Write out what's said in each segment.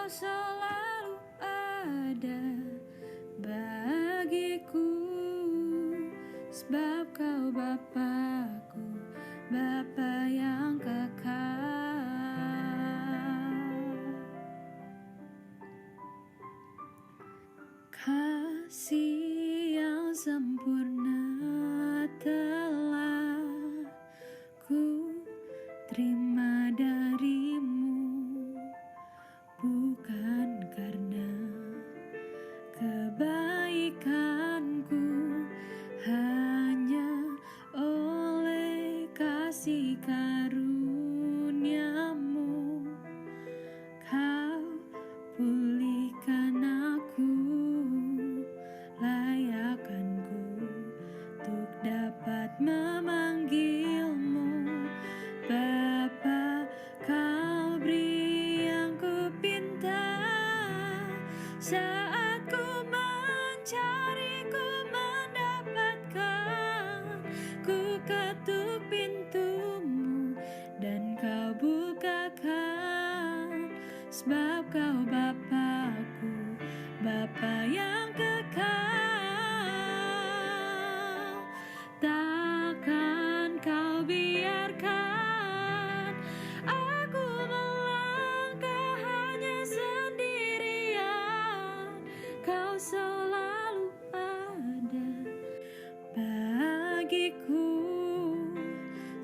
selalu ada bagiku, sebab Kau Bapakku, Bapa yang kekal. Kasih yang sempurna telah ku terima darimu, bukan karena kebaikanku, hanya oleh kasih karuniamu Kau pulihkan aku, layakkanku untuk dapat memanggilmu Bapa. Kau beri yang ku pinta, saat ku mencari, ku mendapatkan. Ku ketuk pintumu dan Kau bukakan, sebab Kau Bapakku, Bapa yang kekal. Takkan Kau biarkan aku melangkah hanya sendirian. Kau selalu ada bagiku,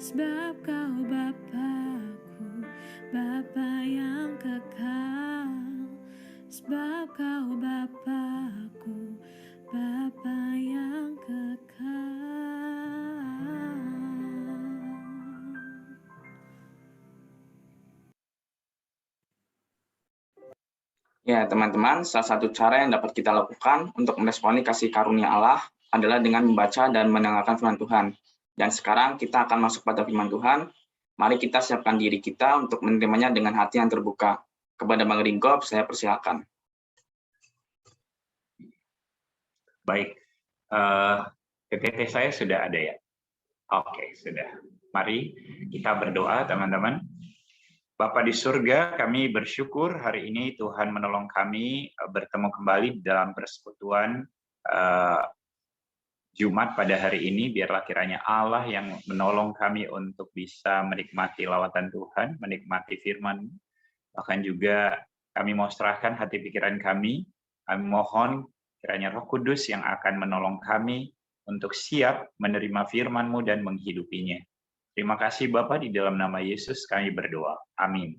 sebab Kau Bapakku, Bapa yang kekal. Sebab Kau Bapakku, Bapa yang kekal. Ya, teman-teman, salah satu cara yang dapat kita lakukan untuk meresponi kasih karunia Allah adalah dengan membaca dan mendengarkan firman Tuhan. Dan sekarang kita akan masuk pada firman Tuhan. Mari kita siapkan diri kita untuk menerimanya dengan hati yang terbuka. Kepada Bang Ringkop, saya persilakan. Baik, PPT saya sudah ada ya? Oke, sudah. Mari kita berdoa, teman-teman. Bapa di surga, kami bersyukur hari ini Tuhan menolong kami bertemu kembali dalam persekutuan Jumat pada hari ini. Biarlah kiranya Allah yang menolong kami untuk bisa menikmati lawatan Tuhan, menikmati firman. Bahkan juga kami mau serahkan hati pikiran kami. Kami mohon kiranya Roh Kudus yang akan menolong kami untuk siap menerima firman-Mu dan menghidupinya. Terima kasih Bapa, di dalam nama Yesus kami berdoa. Amin.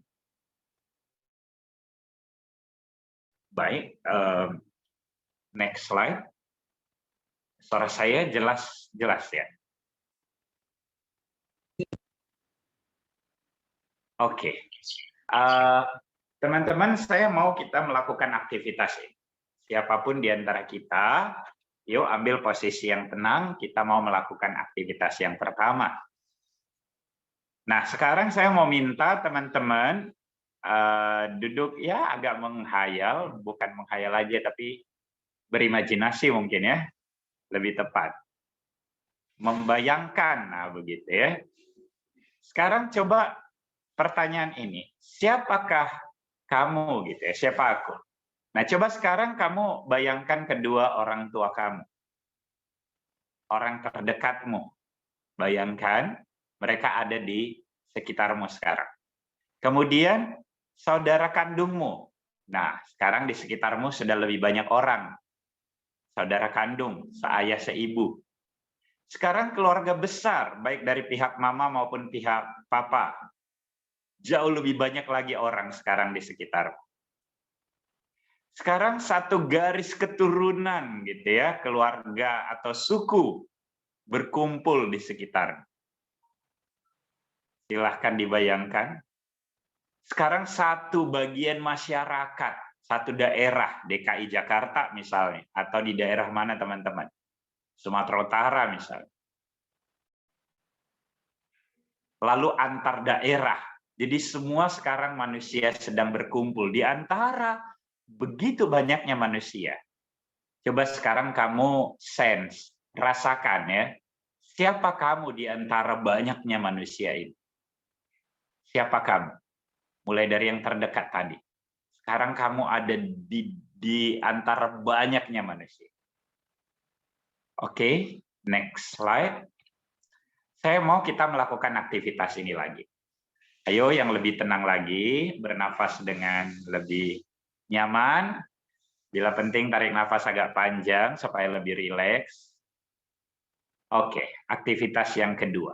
Baik, next slide. Suara saya jelas ya? Oke. Teman-teman, saya mau kita melakukan aktivitas ini. Siapapun di antara kita, yuk ambil posisi yang tenang, kita mau melakukan aktivitas yang pertama. Nah, sekarang saya mau minta teman-teman duduk ya agak menghayal, bukan menghayal aja tapi berimajinasi mungkin ya, lebih tepat. Membayangkan, nah begitu ya. Sekarang coba pertanyaan ini, siapakah kamu gitu ya, siapa aku? Nah, coba sekarang kamu bayangkan kedua orang tua kamu, orang terdekatmu. Bayangkan mereka ada di sekitarmu sekarang. Kemudian saudara kandungmu. Nah, sekarang di sekitarmu sudah lebih banyak orang. Saudara kandung, seayah seibu. Sekarang keluarga besar, baik dari pihak mama maupun pihak papa. Jauh lebih banyak lagi orang sekarang di sekitarmu. Sekarang satu garis keturunan gitu ya, keluarga atau suku berkumpul di sekitar. Silahkan dibayangkan. Sekarang satu bagian masyarakat, satu daerah, DKI Jakarta misalnya, atau di daerah mana teman-teman? Sumatera Utara misalnya. Lalu antar daerah. Jadi semua sekarang manusia sedang berkumpul di antara begitu banyaknya manusia. Coba sekarang kamu sense, rasakan ya. Siapa kamu di antara banyaknya manusia ini? Siapa kamu? Mulai dari yang terdekat tadi. Sekarang kamu ada di antara banyaknya manusia. Oke, next slide. Saya mau kita melakukan aktivitas ini lagi. Ayo yang lebih tenang lagi, bernafas dengan lebih nyaman. Bila penting tarik nafas agak panjang supaya lebih rileks. Oke, aktivitas yang kedua.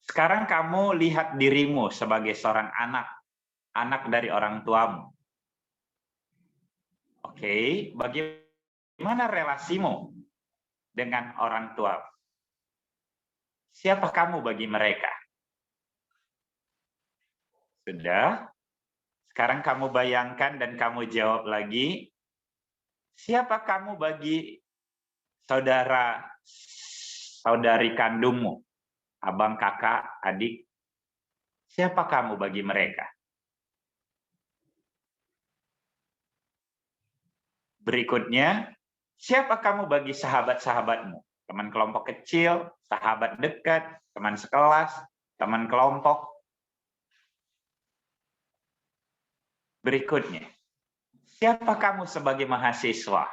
Sekarang kamu lihat dirimu sebagai seorang anak dari orang tuamu. Oke, bagaimana relasimu dengan orang tua? Siapa kamu bagi mereka? Sudah? Sekarang kamu bayangkan dan kamu jawab lagi. Siapa kamu bagi saudari kandungmu? Abang, kakak, adik? Siapa kamu bagi mereka? Berikutnya, siapa kamu bagi sahabat-sahabatmu? Teman kelompok kecil, sahabat dekat, teman sekelas, teman kelompok. Berikutnya, siapa kamu sebagai mahasiswa?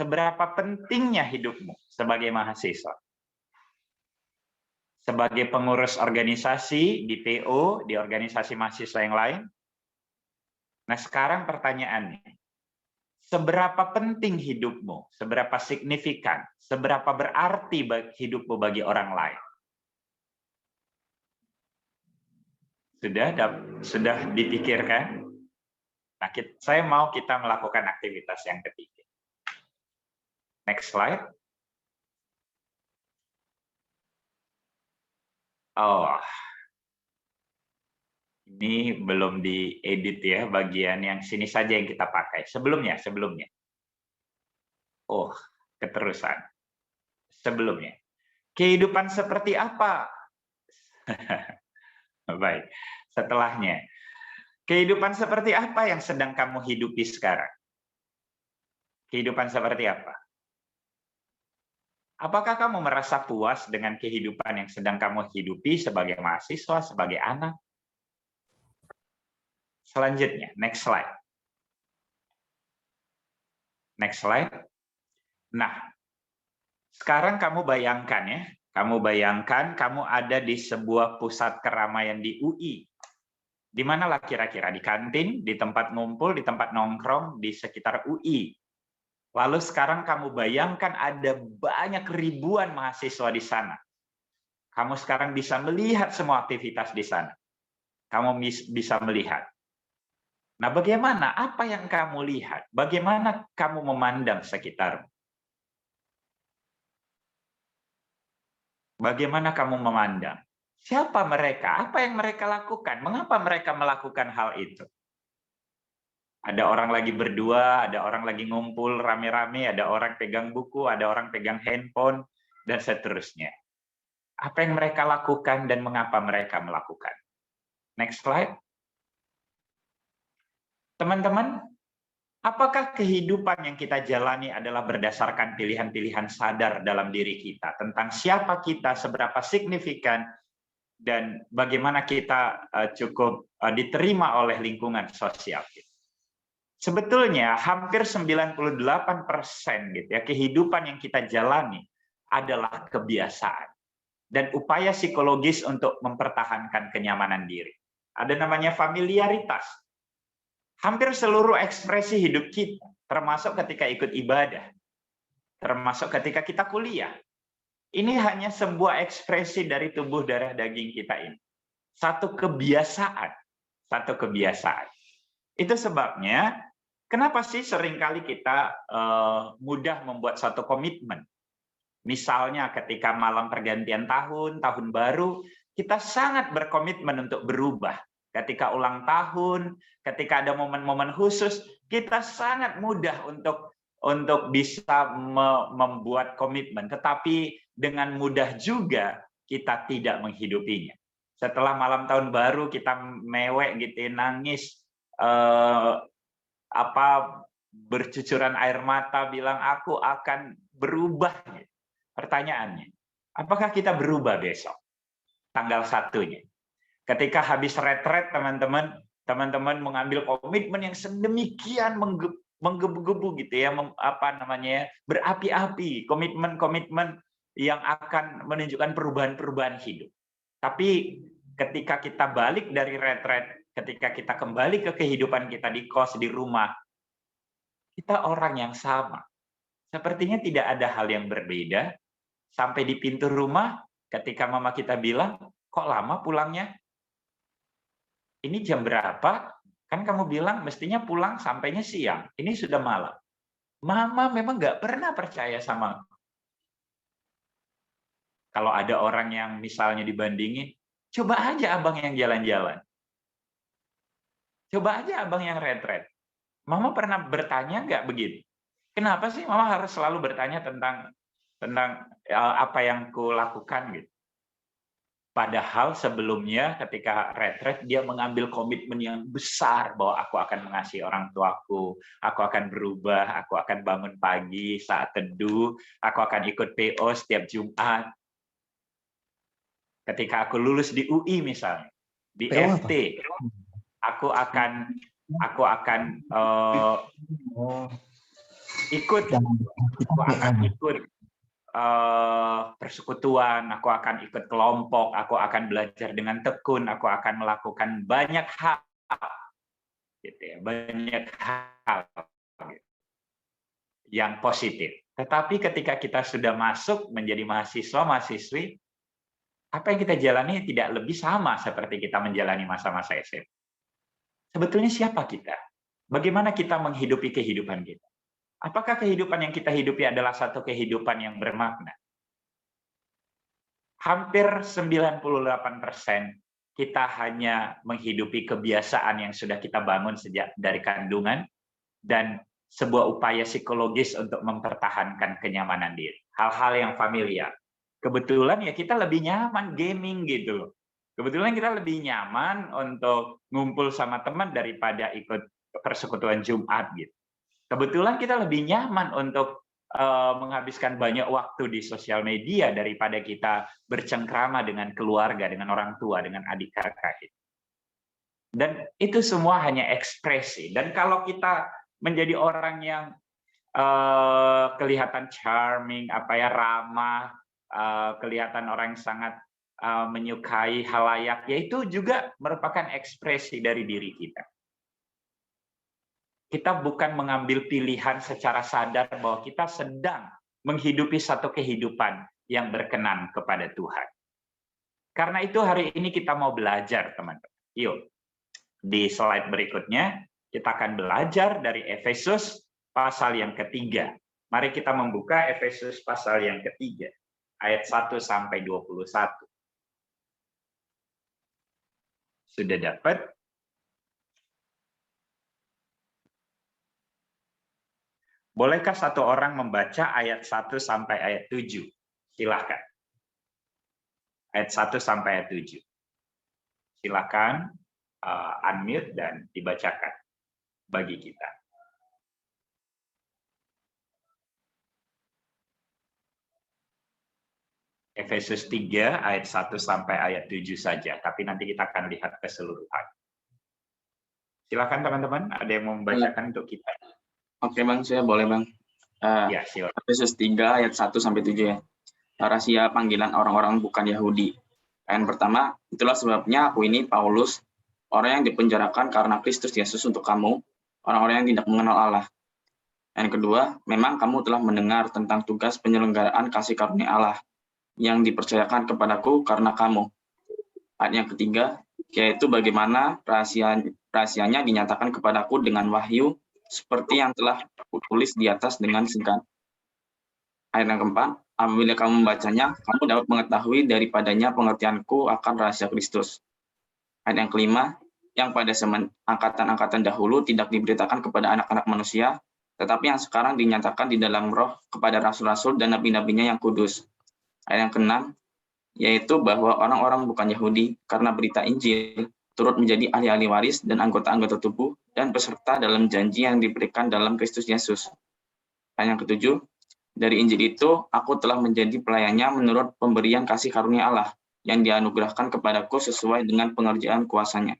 Seberapa pentingnya hidupmu sebagai mahasiswa? Sebagai pengurus organisasi di PO, di organisasi mahasiswa yang lain? Nah, sekarang pertanyaannya, seberapa penting hidupmu? Seberapa signifikan? Seberapa berarti hidupmu bagi orang lain? Sudah dipikirkan? Nah, saya mau kita melakukan aktivitas yang ketiga. Next slide. Oh, ini belum diedit ya, bagian yang sini saja yang kita pakai. Sebelumnya. Oh, keterusan. Sebelumnya. Kehidupan seperti apa? Baik, setelahnya. Kehidupan seperti apa yang sedang kamu hidupi sekarang? Kehidupan seperti apa? Apakah kamu merasa puas dengan kehidupan yang sedang kamu hidupi sebagai mahasiswa, sebagai anak? Selanjutnya, next slide. Next slide. Nah, sekarang kamu bayangkan ya, kamu ada di sebuah pusat keramaian di UI. Di manalah kira-kira? Di kantin, di tempat ngumpul, di tempat nongkrong, di sekitar UI. Lalu sekarang kamu bayangkan ada banyak ribuan mahasiswa di sana. Kamu sekarang bisa melihat semua aktivitas di sana. Kamu bisa melihat. Nah, bagaimana? Apa yang kamu lihat? Bagaimana kamu memandang sekitarmu? Bagaimana kamu memandang? Siapa mereka? Apa yang mereka lakukan? Mengapa mereka melakukan hal itu? Ada orang lagi berdua, ada orang lagi ngumpul rame-rame, ada orang pegang buku, ada orang pegang handphone, dan seterusnya. Apa yang mereka lakukan dan mengapa mereka melakukan? Next slide. Teman-teman, apakah kehidupan yang kita jalani adalah berdasarkan pilihan-pilihan sadar dalam diri kita tentang siapa kita, seberapa signifikan, dan bagaimana kita cukup diterima oleh lingkungan sosial kita. Sebetulnya hampir 98% gitu ya, kehidupan yang kita jalani adalah kebiasaan dan upaya psikologis untuk mempertahankan kenyamanan diri. Ada namanya familiaritas. Hampir seluruh ekspresi hidup kita, termasuk ketika ikut ibadah, termasuk ketika kita kuliah, ini hanya sebuah ekspresi dari tubuh darah daging kita ini. Satu kebiasaan. Itu sebabnya, kenapa sih seringkali kita mudah membuat satu komitmen? Misalnya ketika malam pergantian tahun, tahun baru, kita sangat berkomitmen untuk berubah. Ketika ulang tahun, ketika ada momen-momen khusus, kita sangat mudah untuk bisa membuat komitmen. Tetapi dengan mudah juga kita tidak menghidupinya. Setelah malam tahun baru kita mewek gitu, nangis, bercucuran air mata, bilang aku akan berubah. Pertanyaannya, apakah kita berubah besok? Tanggal 1-nya. Ketika habis retret, teman-teman, teman-teman mengambil komitmen yang sedemikian menggebu-gebu gitu ya, berapi-api, komitmen-komitmen yang akan menunjukkan perubahan-perubahan hidup. Tapi ketika kita balik dari retret, ketika kita kembali ke kehidupan kita di kos, di rumah, kita orang yang sama. Sepertinya tidak ada hal yang berbeda. Sampai di pintu rumah, ketika mama kita bilang, kok lama pulangnya? Ini jam berapa? Kan kamu bilang mestinya pulang sampainya siang. Ini sudah malam. Mama memang nggak pernah percaya sama aku. Kalau ada orang yang misalnya dibandingin, coba aja abang yang jalan-jalan. Coba aja abang yang retret. Mama pernah bertanya nggak begitu? Kenapa sih mama harus selalu bertanya tentang apa yang kulakukan gitu? Padahal sebelumnya ketika retret dia mengambil komitmen yang besar bahwa aku akan mengasihi orang tuaku, aku akan berubah, aku akan bangun pagi saat teduh, aku akan ikut PO setiap Jumat. Ketika aku lulus di UI misalnya, di PO FT, aku akan ikut persekutuan, aku akan ikut kelompok, aku akan belajar dengan tekun, aku akan melakukan banyak hal, gitu ya, banyak hal yang positif. Tetapi ketika kita sudah masuk menjadi mahasiswa-mahasiswi, apa yang kita jalani tidak lebih sama seperti kita menjalani masa-masa SMP. Sebetulnya siapa kita? Bagaimana kita menghidupi kehidupan kita? Apakah kehidupan yang kita hidupi adalah satu kehidupan yang bermakna? Hampir 98% kita hanya menghidupi kebiasaan yang sudah kita bangun sejak dari kandungan dan sebuah upaya psikologis untuk mempertahankan kenyamanan diri. Hal-hal yang familiar. Kebetulan ya kita lebih nyaman gaming gitu. Kebetulan kita lebih nyaman untuk ngumpul sama teman daripada ikut persekutuan Jumat gitu. Kebetulan kita lebih nyaman untuk menghabiskan banyak waktu di sosial media daripada kita bercengkrama dengan keluarga, dengan orang tua, dengan adik kakak. Dan itu semua hanya ekspresi. Dan kalau kita menjadi orang yang kelihatan charming, ramah, kelihatan orang yang sangat menyukai halayak, yaitu juga merupakan ekspresi dari diri kita. Kita bukan mengambil pilihan secara sadar bahwa kita sedang menghidupi satu kehidupan yang berkenan kepada Tuhan. Karena itu hari ini kita mau belajar, teman-teman. Yuk, di slide berikutnya kita akan belajar dari Efesus pasal yang ketiga. Mari kita membuka Efesus pasal yang ketiga, ayat 1 sampai 21. Sudah dapat? Bolehkah satu orang membaca ayat 1 sampai ayat 7? Silakan. Ayat 1 sampai ayat 7. Silakan unmute dan dibacakan bagi kita. Efesus 3 ayat 1 sampai ayat 7 saja, tapi nanti kita akan lihat keseluruhan. Silakan teman-teman, ada yang mau membacakan untuk kita? Oke Bang, saya boleh Bang. Ya, silakan. Efesus 3 ayat 1 sampai 7 ya. Rahasia panggilan orang-orang bukan Yahudi. Ayat pertama, itulah sebabnya aku ini Paulus, orang yang dipenjarakan karena Kristus Yesus untuk kamu, orang-orang yang tidak mengenal Allah. Yang kedua, memang kamu telah mendengar tentang tugas penyelenggaraan kasih karunia Allah yang dipercayakan kepadaku karena kamu. Ayat yang ketiga, yaitu bagaimana rahasianya dinyatakan kepadaku dengan wahyu seperti yang telah kutulis di atas dengan singkat. Ayat yang keempat, apabila kamu membacanya, kamu dapat mengetahui daripadanya pengertianku akan rahasia Kristus. Ayat yang kelima, yang pada angkatan-angkatan dahulu tidak diberitakan kepada anak-anak manusia, tetapi yang sekarang dinyatakan di dalam roh kepada rasul-rasul dan nabi-nabinya yang kudus. Ayat yang keenam, yaitu bahwa orang-orang bukan Yahudi, karena berita Injil, turut menjadi ahli-ahli waris dan anggota-anggota tubuh dan peserta dalam janji yang diberikan dalam Kristus Yesus. Ayat yang ketujuh, dari Injil itu aku telah menjadi pelayannya menurut pemberian kasih karunia Allah yang dianugerahkan kepadaku sesuai dengan pengerjaan kuasanya.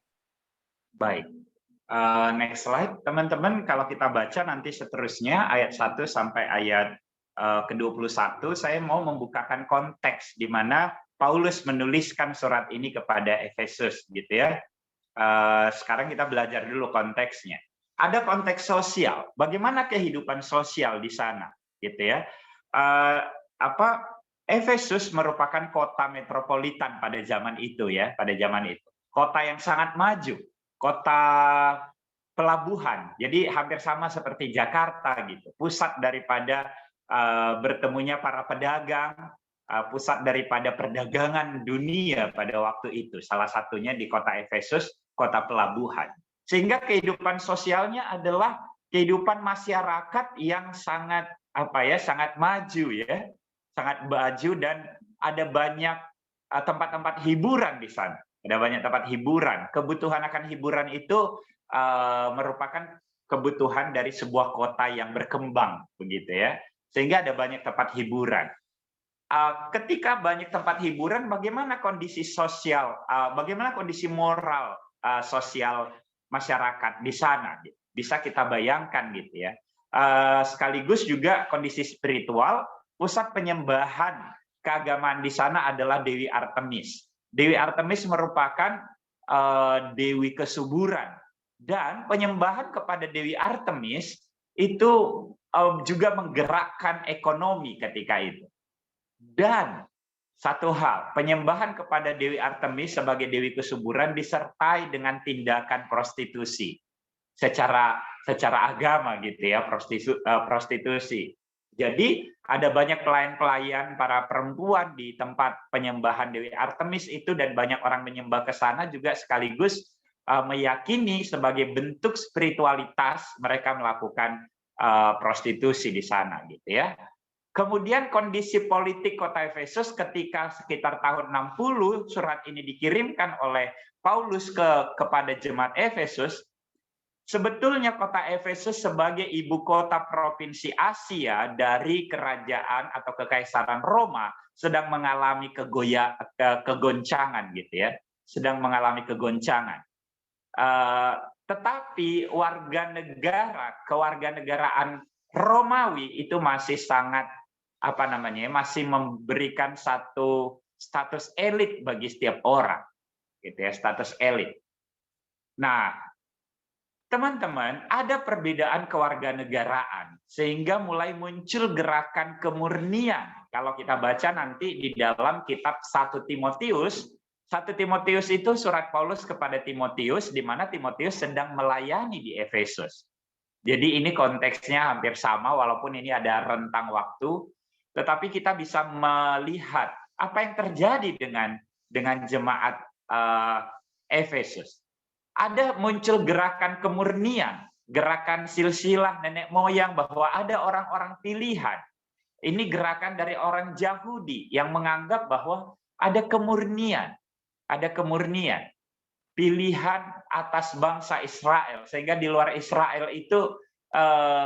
Baik. Next slide, teman-teman. Kalau kita baca nanti seterusnya ayat 1 sampai ayat ke-21, saya mau membukakan konteks di mana Paulus menuliskan surat ini kepada Efesus, gitu ya. Sekarang kita belajar dulu konteksnya. Ada konteks sosial. Bagaimana kehidupan sosial di sana, gitu ya. Efesus merupakan kota metropolitan pada zaman itu ya, pada zaman itu. Kota yang sangat maju, kota pelabuhan. Jadi hampir sama seperti Jakarta gitu. Pusat daripada bertemunya para pedagang, pusat daripada perdagangan dunia pada waktu itu. Salah satunya di kota Efesus, kota pelabuhan. Sehingga kehidupan sosialnya adalah kehidupan masyarakat yang sangat sangat maju ya, sangat maju, dan ada banyak tempat-tempat hiburan di sana. Ada banyak tempat hiburan. Kebutuhan akan hiburan itu merupakan kebutuhan dari sebuah kota yang berkembang, begitu ya. Sehingga ada banyak tempat hiburan. Ketika banyak tempat hiburan, bagaimana kondisi sosial, bagaimana kondisi moral sosial masyarakat di sana? Bisa kita bayangkan gitu ya. Sekaligus juga kondisi spiritual, pusat penyembahan keagamaan di sana adalah Dewi Artemis. Dewi Artemis merupakan dewi kesuburan, dan penyembahan kepada Dewi Artemis itu juga menggerakkan ekonomi ketika itu. Dan satu hal, penyembahan kepada Dewi Artemis sebagai dewi kesuburan disertai dengan tindakan prostitusi secara agama gitu ya, prostitusi. Jadi ada banyak pelayan-pelayan para perempuan di tempat penyembahan Dewi Artemis itu, dan banyak orang menyembah ke sana juga sekaligus meyakini sebagai bentuk spiritualitas mereka melakukan prostitusi di sana gitu ya. Kemudian kondisi politik kota Efesus ketika sekitar tahun 60 surat ini dikirimkan oleh Paulus kepada jemaat Efesus. Sebetulnya kota Efesus sebagai ibu kota provinsi Asia dari kerajaan atau kekaisaran Roma sedang mengalami kegoncangan gitu ya, sedang mengalami kegoncangan. Tetapi kewarganegaraan Romawi itu masih sangat masih memberikan satu status elit bagi setiap orang, gitu ya, status elit. Nah, teman-teman, ada perbedaan kewarganegaraan sehingga mulai muncul gerakan kemurnian. Kalau kita baca nanti di dalam kitab 1 Timotius itu surat Paulus kepada Timotius, di mana Timotius sedang melayani di Efesus. Jadi ini konteksnya hampir sama, walaupun ini ada rentang waktu, tetapi kita bisa melihat apa yang terjadi dengan jemaat Efesus. Ada muncul gerakan kemurnian, gerakan silsilah nenek moyang, bahwa ada orang-orang pilihan. Ini gerakan dari orang Yahudi yang menganggap bahwa ada kemurnian, pilihan atas bangsa Israel, sehingga di luar Israel itu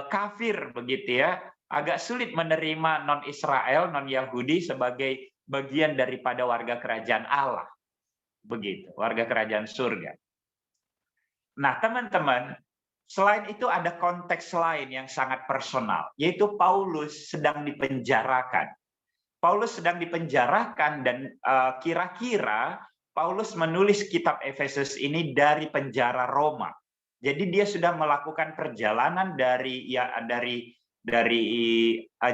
kafir begitu ya, agak sulit menerima non-Israel, non-Yahudi sebagai bagian daripada warga kerajaan Allah, begitu, warga kerajaan surga. Nah, teman-teman, selain itu ada konteks lain yang sangat personal, yaitu Paulus sedang dipenjarakan. Dan kira-kira Paulus menulis kitab Efesus ini dari penjara Roma. Jadi dia sudah melakukan perjalanan dari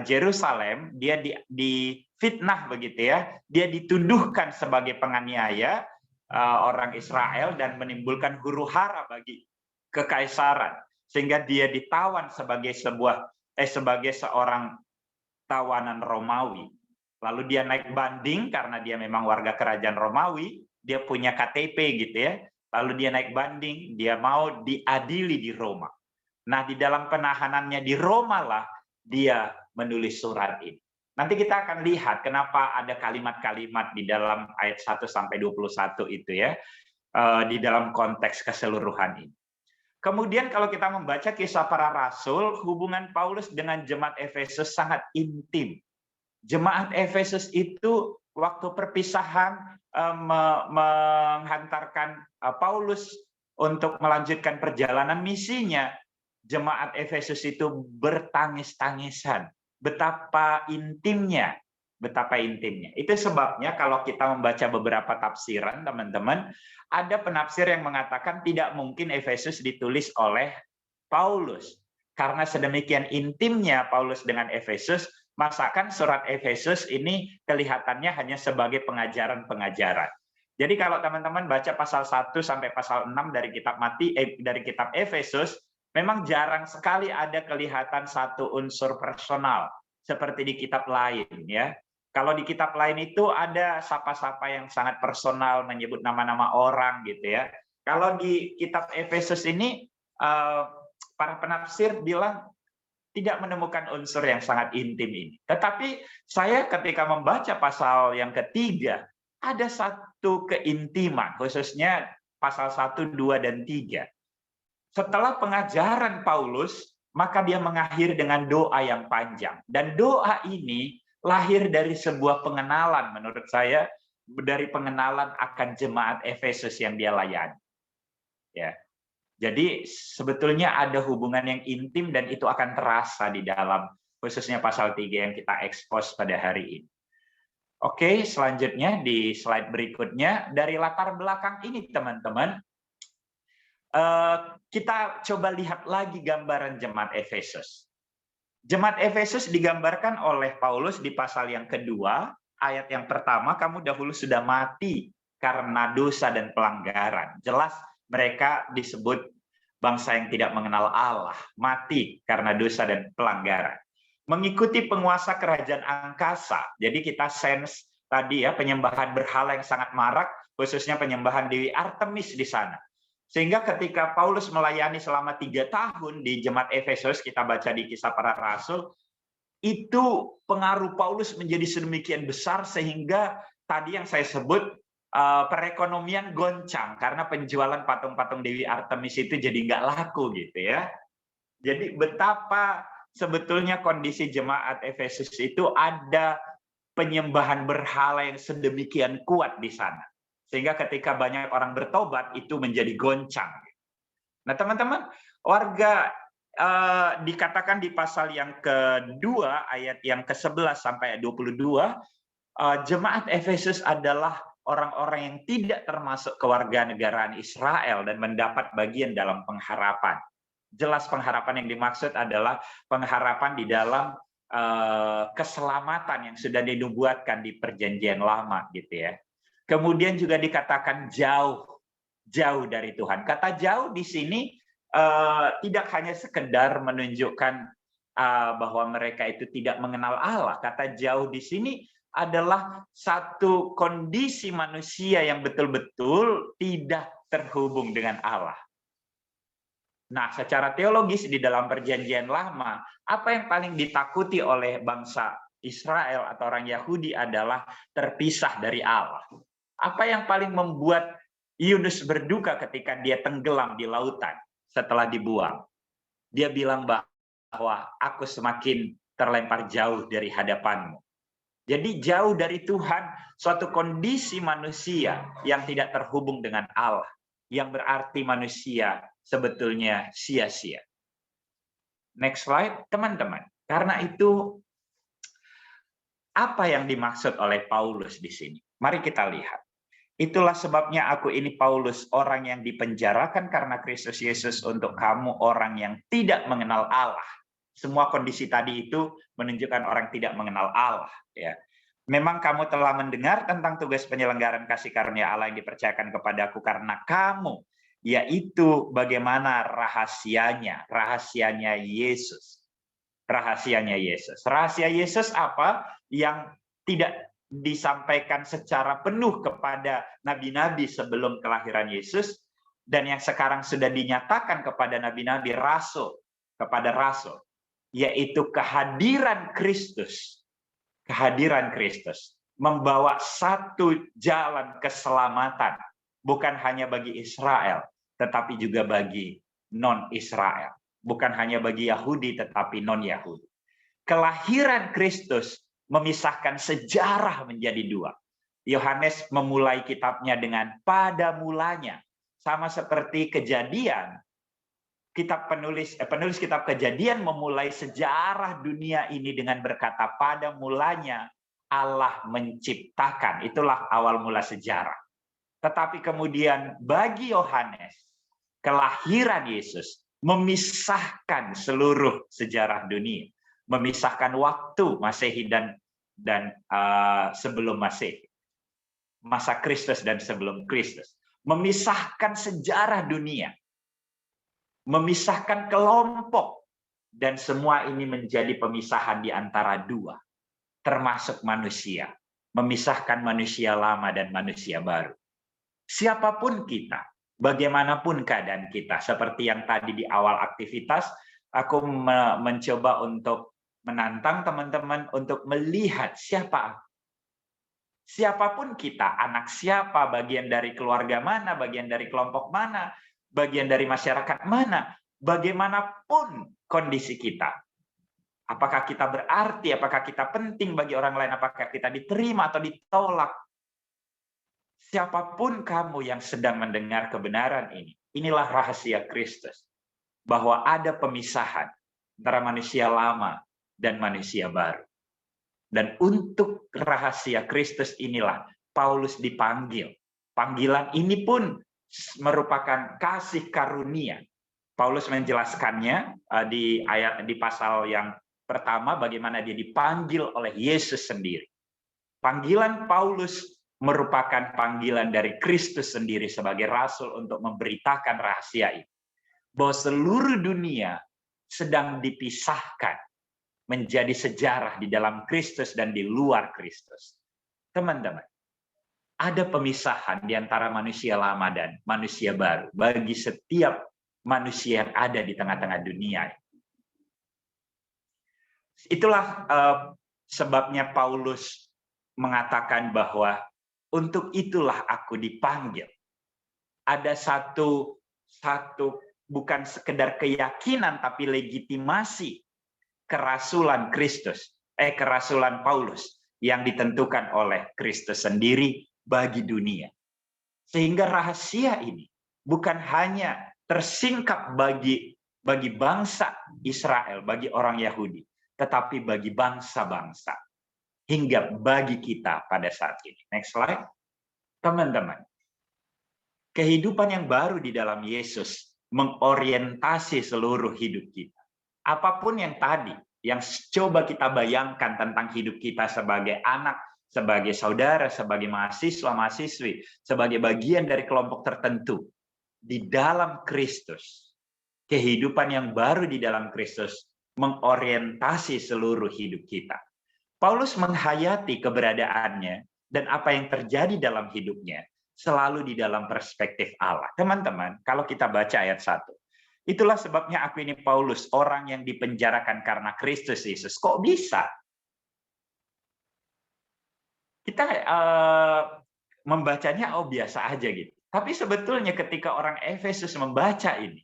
Yerusalem, dia difitnah begitu ya, dia dituduhkan sebagai penganiaya orang Israel dan menimbulkan huru-hara bagi kekaisaran, sehingga dia ditawan sebagai seorang tawanan Romawi. Lalu dia naik banding karena dia memang warga kerajaan Romawi, dia punya KTP gitu ya. Lalu dia naik banding, dia mau diadili di Roma. Nah, di dalam penahanannya di Roma lah dia menulis surat ini. Nanti kita akan lihat kenapa ada kalimat-kalimat di dalam ayat 1 sampai 21 itu ya, di dalam konteks keseluruhan ini. Kemudian kalau kita membaca Kisah Para Rasul, hubungan Paulus dengan jemaat Efesus sangat intim. Jemaat Efesus itu waktu perpisahan menghantarkan Paulus untuk melanjutkan perjalanan misinya, jemaat Efesus itu bertangis-tangisan. Betapa intimnya. Itu sebabnya kalau kita membaca beberapa tafsiran, teman-teman, ada penafsir yang mengatakan tidak mungkin Efesus ditulis oleh Paulus. Karena sedemikian intimnya Paulus dengan Efesus, masakan surat Efesus ini kelihatannya hanya sebagai pengajaran-pengajaran. Jadi kalau teman-teman baca pasal 1 sampai pasal 6 dari kitab Efesus, memang jarang sekali ada kelihatan satu unsur personal seperti di kitab lain, ya. Kalau di kitab lain itu ada sapa-sapa yang sangat personal, menyebut nama-nama orang gitu ya. Kalau di kitab Efesus ini para penafsir bilang tidak menemukan unsur yang sangat intim ini. Tetapi saya ketika membaca pasal yang ketiga, ada satu keintiman, khususnya pasal 1, 2, dan 3. Setelah pengajaran Paulus, maka dia mengakhiri dengan doa yang panjang. Dan doa ini lahir dari sebuah pengenalan, menurut saya, dari pengenalan akan jemaat Efesus yang dia layani. Ya. Jadi sebetulnya ada hubungan yang intim dan itu akan terasa di dalam khususnya pasal 3 yang kita ekspos pada hari ini. Oke, selanjutnya di slide berikutnya, dari latar belakang ini teman-teman, kita coba lihat lagi gambaran jemaat Efesus. Jemaat Efesus digambarkan oleh Paulus di pasal yang kedua, ayat yang pertama, kamu dahulu sudah mati karena dosa dan pelanggaran. Jelas mereka disebut bangsa yang tidak mengenal Allah, mati karena dosa dan pelanggaran. Mengikuti penguasa kerajaan angkasa. Jadi kita sense tadi ya, penyembahan berhala yang sangat marak, khususnya penyembahan Dewi Artemis di sana. Sehingga ketika Paulus melayani selama 3 tahun di jemaat Efesus, kita baca di Kisah Para Rasul, itu pengaruh Paulus menjadi sedemikian besar sehingga tadi yang saya sebut perekonomian goncang karena penjualan patung-patung Dewi Artemis itu jadi nggak laku gitu ya. Jadi betapa sebetulnya kondisi jemaat Efesus itu ada penyembahan berhala yang sedemikian kuat di sana. Sehingga ketika banyak orang bertobat itu menjadi goncang. Nah teman-teman, warga dikatakan di pasal yang kedua ayat yang ke-11 sampai 22, jemaat Efesus adalah orang-orang yang tidak termasuk kewarganegaraan Israel dan mendapat bagian dalam pengharapan. Jelas pengharapan yang dimaksud adalah pengharapan di dalam keselamatan yang sudah dinubuatkan di Perjanjian Lama gitu ya. Kemudian juga dikatakan jauh dari Tuhan. Kata jauh di sini tidak hanya sekedar menunjukkan bahwa mereka itu tidak mengenal Allah. Kata jauh di sini adalah satu kondisi manusia yang betul-betul tidak terhubung dengan Allah. Nah, secara teologis di dalam Perjanjian Lama, apa yang paling ditakuti oleh bangsa Israel atau orang Yahudi adalah terpisah dari Allah. Apa yang paling membuat Yunus berduka ketika dia tenggelam di lautan setelah dibuang? Dia bilang bahwa aku semakin terlempar jauh dari hadapanmu. Jadi jauh dari Tuhan, suatu kondisi manusia yang tidak terhubung dengan Allah, yang berarti manusia sebetulnya sia-sia. Next slide, teman-teman. Karena itu, apa yang dimaksud oleh Paulus di sini? Mari kita lihat. Itulah sebabnya aku ini Paulus, orang yang dipenjarakan karena Kristus Yesus untuk kamu orang yang tidak mengenal Allah. Semua kondisi tadi itu menunjukkan orang tidak mengenal Allah. Ya. Memang kamu telah mendengar tentang tugas penyelenggaraan kasih karunia Allah yang dipercayakan kepadaku karena kamu, yaitu bagaimana rahasianya Yesus. Rahasianya Yesus. Rahasia Yesus apa? Yang tidak disampaikan secara penuh kepada nabi-nabi sebelum kelahiran Yesus, dan yang sekarang sudah dinyatakan kepada nabi-nabi kepada rasul, yaitu kehadiran Kristus. Kehadiran Kristus membawa satu jalan keselamatan, bukan hanya bagi Israel, tetapi juga bagi non-Israel. Bukan hanya bagi Yahudi, tetapi non-Yahudi. Kelahiran Kristus memisahkan sejarah menjadi dua. Yohanes memulai kitabnya dengan pada mulanya sama seperti Kejadian, penulis kitab Kejadian memulai sejarah dunia ini dengan berkata, pada mulanya Allah menciptakan. Itulah awal mula sejarah. Tetapi kemudian bagi Yohanes, kelahiran Yesus memisahkan seluruh sejarah dunia, memisahkan waktu Masehi dan sebelum Masehi, masa Kristus dan sebelum Kristus, memisahkan sejarah dunia, memisahkan kelompok, dan semua ini menjadi pemisahan di antara dua, termasuk manusia, memisahkan manusia lama dan manusia baru. Siapapun kita, bagaimanapun keadaan kita, seperti yang tadi di awal aktivitas, aku mencoba untuk menantang teman-teman untuk melihat siapa aku. Siapapun kita, anak siapa, bagian dari keluarga mana, bagian dari kelompok mana, bagian dari masyarakat mana, bagaimanapun kondisi kita. Apakah kita berarti, apakah kita penting bagi orang lain, apakah kita diterima atau ditolak. Siapapun kamu yang sedang mendengar kebenaran ini, inilah rahasia Kristus. Bahwa ada pemisahan antara manusia lama dan manusia baru. Dan untuk rahasia Kristus inilah Paulus dipanggil. Panggilan ini pun merupakan kasih karunia. Paulus menjelaskannya di pasal yang pertama, bagaimana dia dipanggil oleh Yesus sendiri. Panggilan Paulus merupakan panggilan dari Kristus sendiri sebagai rasul untuk memberitakan rahasia ini. Bahwa seluruh dunia sedang dipisahkan menjadi sejarah di dalam Kristus dan di luar Kristus. Teman-teman, ada pemisahan di antara manusia lama dan manusia baru bagi setiap manusia yang ada di tengah-tengah dunia. Itulah sebabnya Paulus mengatakan bahwa untuk itulah aku dipanggil. Ada satu bukan sekedar keyakinan, tapi legitimasi kerasulan Kristus, kerasulan Paulus yang ditentukan oleh Kristus sendiri bagi dunia. Sehingga rahasia ini bukan hanya tersingkap bagi bangsa Israel, bagi orang Yahudi, tetapi bagi bangsa-bangsa. Hingga bagi kita pada saat ini. Next slide. Teman-teman, kehidupan yang baru di dalam Yesus mengorientasi seluruh hidup kita. Apapun yang tadi, yang coba kita bayangkan tentang hidup kita sebagai anak, sebagai saudara, sebagai mahasiswa, mahasiswi, sebagai bagian dari kelompok tertentu, di dalam Kristus, kehidupan yang baru di dalam Kristus mengorientasi seluruh hidup kita. Paulus menghayati keberadaannya dan apa yang terjadi dalam hidupnya selalu di dalam perspektif Allah. Teman-teman, kalau kita baca ayat 1, itulah sebabnya aku ini Paulus, orang yang dipenjarakan karena Kristus Yesus. Kok bisa? Kita membacanya biasa aja gitu. Tapi sebetulnya ketika orang Efesus membaca ini,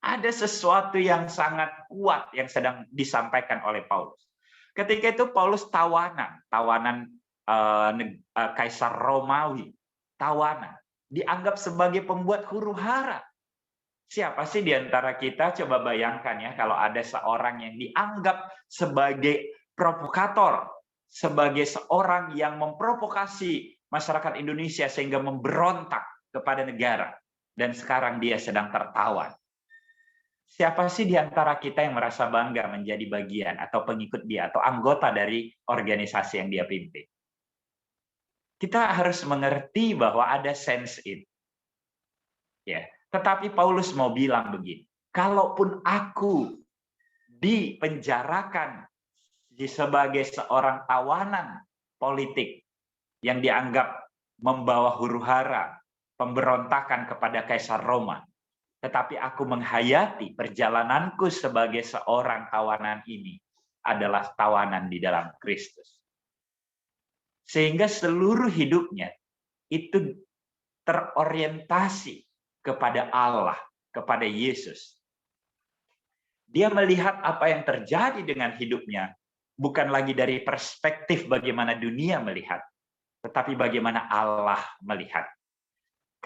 ada sesuatu yang sangat kuat yang sedang disampaikan oleh Paulus. Ketika itu Paulus tawanan Kaisar Romawi, tawanan, dianggap sebagai pembuat huru-hara. Siapa sih di antara kita, coba bayangkan ya, kalau ada seorang yang dianggap sebagai provokator, sebagai seorang yang memprovokasi masyarakat Indonesia sehingga memberontak kepada negara, dan sekarang dia sedang tertawan. Siapa sih di antara kita yang merasa bangga menjadi bagian atau pengikut dia atau anggota dari organisasi yang dia pimpin? Kita harus mengerti bahwa ada sense itu. Ya, tetapi Paulus mau bilang begini, kalaupun aku dipenjarakan sebagai seorang tawanan politik yang dianggap membawa huru-hara, pemberontakan kepada Kaisar Roma, tetapi aku menghayati perjalananku sebagai seorang tawanan ini adalah tawanan di dalam Kristus. Sehingga seluruh hidupnya itu terorientasi kepada Allah, kepada Yesus. Dia melihat apa yang terjadi dengan hidupnya bukan lagi dari perspektif bagaimana dunia melihat, tetapi bagaimana Allah melihat.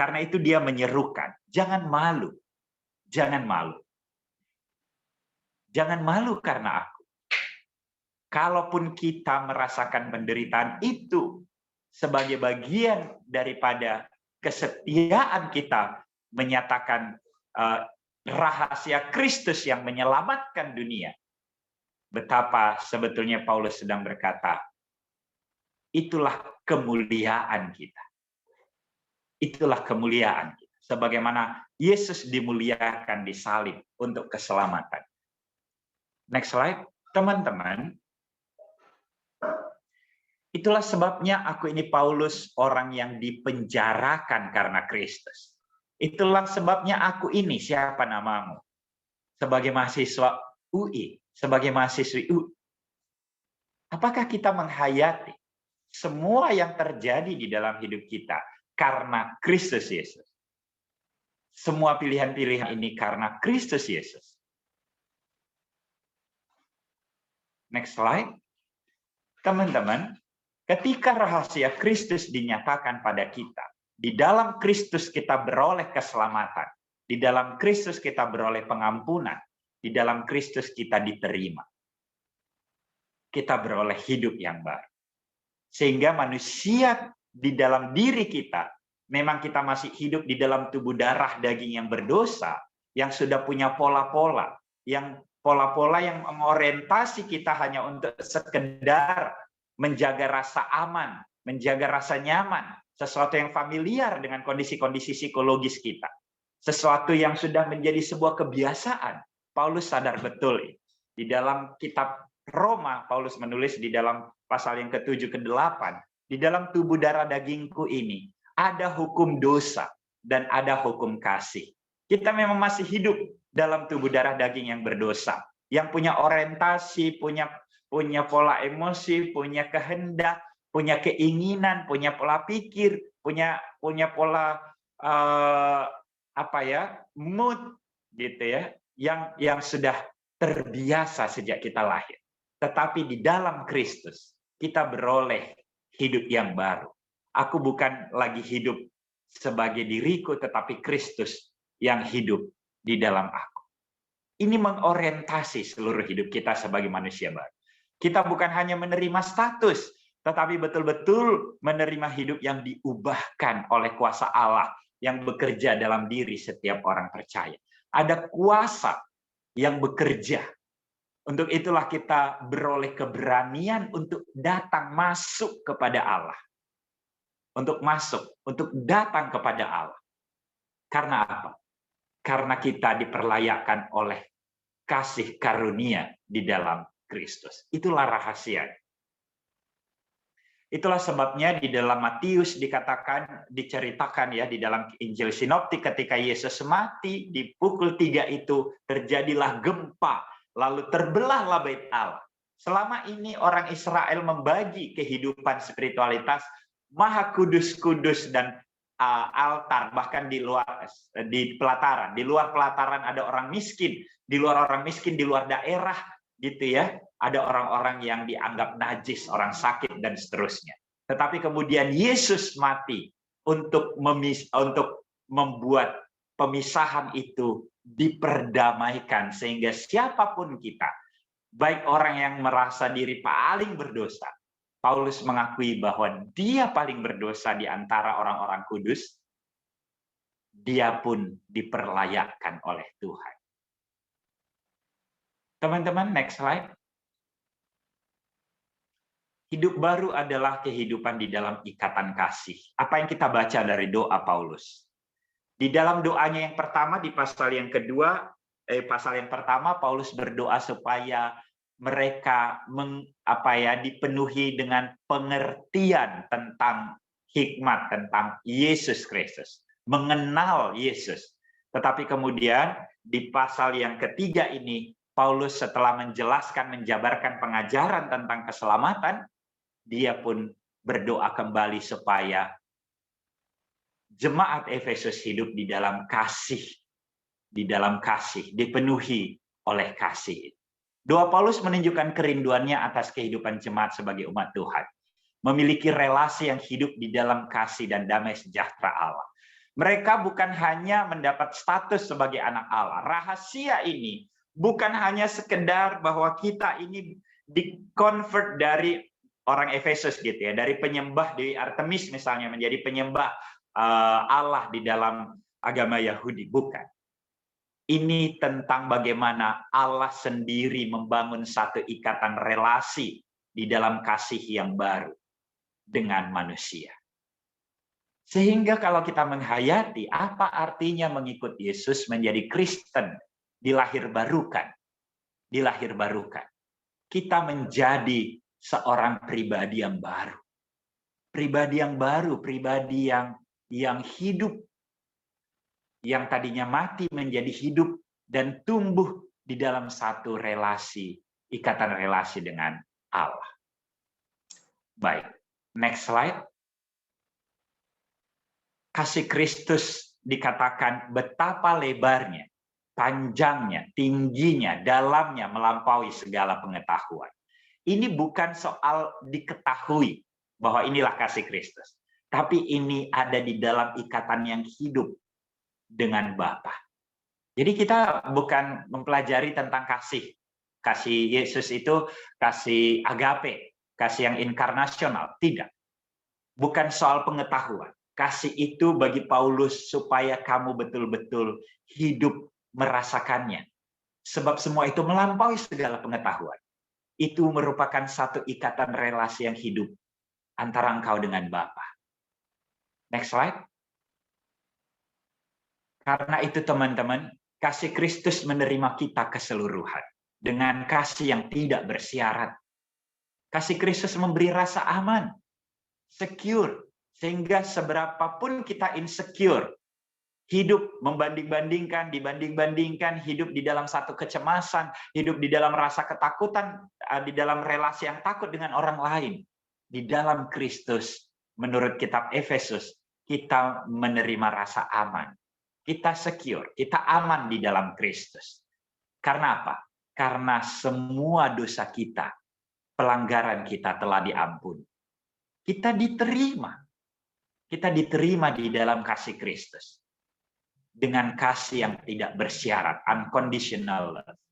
Karena itu dia menyerukan, jangan malu. Jangan malu. Jangan malu karena aku. Kalaupun kita merasakan penderitaan itu sebagai bagian daripada kesetiaan kita menyatakan rahasia Kristus yang menyelamatkan dunia. Betapa sebetulnya Paulus sedang berkata, itulah kemuliaan kita. Itulah kemuliaan kita. Sebagaimana Yesus dimuliakan di salib untuk keselamatan. Next slide, teman-teman. Itulah sebabnya aku ini Paulus, orang yang dipenjarakan karena Kristus. Itulah sebabnya aku ini, siapa namamu? Sebagai mahasiswa UI, sebagai mahasiswi UI. Apakah kita menghayati semua yang terjadi di dalam hidup kita karena Kristus Yesus? Semua pilihan-pilihan ini karena Kristus Yesus. Next slide. Teman-teman, ketika rahasia Kristus dinyatakan pada kita, di dalam Kristus kita beroleh keselamatan, di dalam Kristus kita beroleh pengampunan, di dalam Kristus kita diterima. Kita beroleh hidup yang baru. Sehingga manusia di dalam diri kita, memang kita masih hidup di dalam tubuh darah daging yang berdosa, yang sudah punya pola-pola, yang pola-pola yang mengorientasi kita hanya untuk sekedar menjaga rasa aman, menjaga rasa nyaman, sesuatu yang familiar dengan kondisi-kondisi psikologis kita. Sesuatu yang sudah menjadi sebuah kebiasaan. Paulus sadar betul. Di dalam kitab Roma, Paulus menulis di dalam pasal yang ke-7 ke-8, di dalam tubuh darah dagingku ini ada hukum dosa dan ada hukum kasih. Kita memang masih hidup dalam tubuh darah daging yang berdosa, yang punya orientasi, punya pola emosi, punya kehendak, punya keinginan, punya pola pikir, punya pola mood gitu ya, yang sudah terbiasa sejak kita lahir. Tetapi di dalam Kristus kita beroleh hidup yang baru. Aku bukan lagi hidup sebagai diriku, tetapi Kristus yang hidup di dalam aku. Ini mengorientasi seluruh hidup kita sebagai manusia baru. Kita bukan hanya menerima status, tetapi betul-betul menerima hidup yang diubahkan oleh kuasa Allah yang bekerja dalam diri setiap orang percaya. Ada kuasa yang bekerja. Untuk itulah kita beroleh keberanian untuk datang masuk kepada Allah. Untuk masuk, untuk datang kepada Allah. Karena apa? Karena kita diperlayakkan oleh kasih karunia di dalam Kristus. Itulah rahasianya. Itulah sebabnya di dalam Matius diceritakan ya, di dalam Injil Sinoptik ketika Yesus mati di pukul 3 itu terjadilah gempa, lalu terbelahlah bait Allah. Selama ini orang Israel membagi kehidupan spiritualitas Maha Kudus-Kudus dan altar, bahkan di pelataran. Di luar pelataran ada orang miskin, di luar orang miskin, di luar daerah gitu ya. Ada orang-orang yang dianggap najis, orang sakit dan seterusnya. Tetapi kemudian Yesus mati untuk membuat pemisahan itu diperdamaikan sehingga siapapun kita, baik orang yang merasa diri paling berdosa, Paulus mengakui bahwa dia paling berdosa di antara orang-orang kudus, dia pun diperlayakkan oleh Tuhan. Teman-teman, next slide. Hidup baru adalah kehidupan di dalam ikatan kasih. Apa yang kita baca dari doa Paulus? Di dalam doanya yang pertama, di pasal yang pertama, Paulus berdoa supaya mereka dipenuhi dengan pengertian tentang hikmat, tentang Yesus Kristus, mengenal Yesus. Tetapi kemudian di pasal yang ketiga ini, Paulus setelah menjabarkan pengajaran tentang keselamatan, dia pun berdoa kembali supaya jemaat Efesus hidup di dalam kasih, dipenuhi oleh kasih. Doa Paulus menunjukkan kerinduannya atas kehidupan jemaat sebagai umat Tuhan, memiliki relasi yang hidup di dalam kasih dan damai sejahtera Allah, Mereka bukan hanya mendapat status sebagai anak Allah. Rahasia ini bukan hanya sekedar bahwa kita ini di-convert dari orang Efesus gitu ya, dari penyembah Dewi Artemis misalnya menjadi penyembah Allah di dalam agama Yahudi, bukan. Ini tentang bagaimana Allah sendiri membangun satu ikatan relasi di dalam kasih yang baru dengan manusia. Sehingga kalau kita menghayati apa artinya mengikut Yesus menjadi Kristen, dilahirbarukan. Kita menjadi seorang pribadi yang baru. Pribadi yang hidup. Yang tadinya mati menjadi hidup dan tumbuh di dalam satu relasi, ikatan relasi dengan Allah. Baik, next slide. Kasih Kristus dikatakan betapa lebarnya, panjangnya, tingginya, dalamnya melampaui segala pengetahuan. Ini bukan soal diketahui bahwa inilah kasih Kristus, tapi ini ada di dalam ikatan yang hidup dengan Bapa. Jadi kita bukan mempelajari tentang kasih. Kasih Yesus itu kasih agape, kasih yang inkarnasional, tidak. Bukan soal pengetahuan. Kasih itu bagi Paulus supaya kamu betul-betul hidup merasakannya. Sebab semua itu melampaui segala pengetahuan. Itu merupakan satu ikatan relasi yang hidup antara engkau dengan Bapa. Next slide. Karena itu teman-teman, kasih Kristus menerima kita keseluruhan. Dengan kasih yang tidak bersyarat. Kasih Kristus memberi rasa aman, secure. Sehingga seberapapun kita insecure, hidup dibanding-bandingkan, hidup di dalam satu kecemasan, hidup di dalam rasa ketakutan, di dalam relasi yang takut dengan orang lain. Di dalam Kristus, menurut kitab Efesus, kita menerima rasa aman. Kita secure, kita aman di dalam Kristus. Karena apa? Karena semua dosa kita, pelanggaran kita telah diampuni. Kita diterima di dalam kasih Kristus. Dengan kasih yang tidak bersyarat, unconditional love.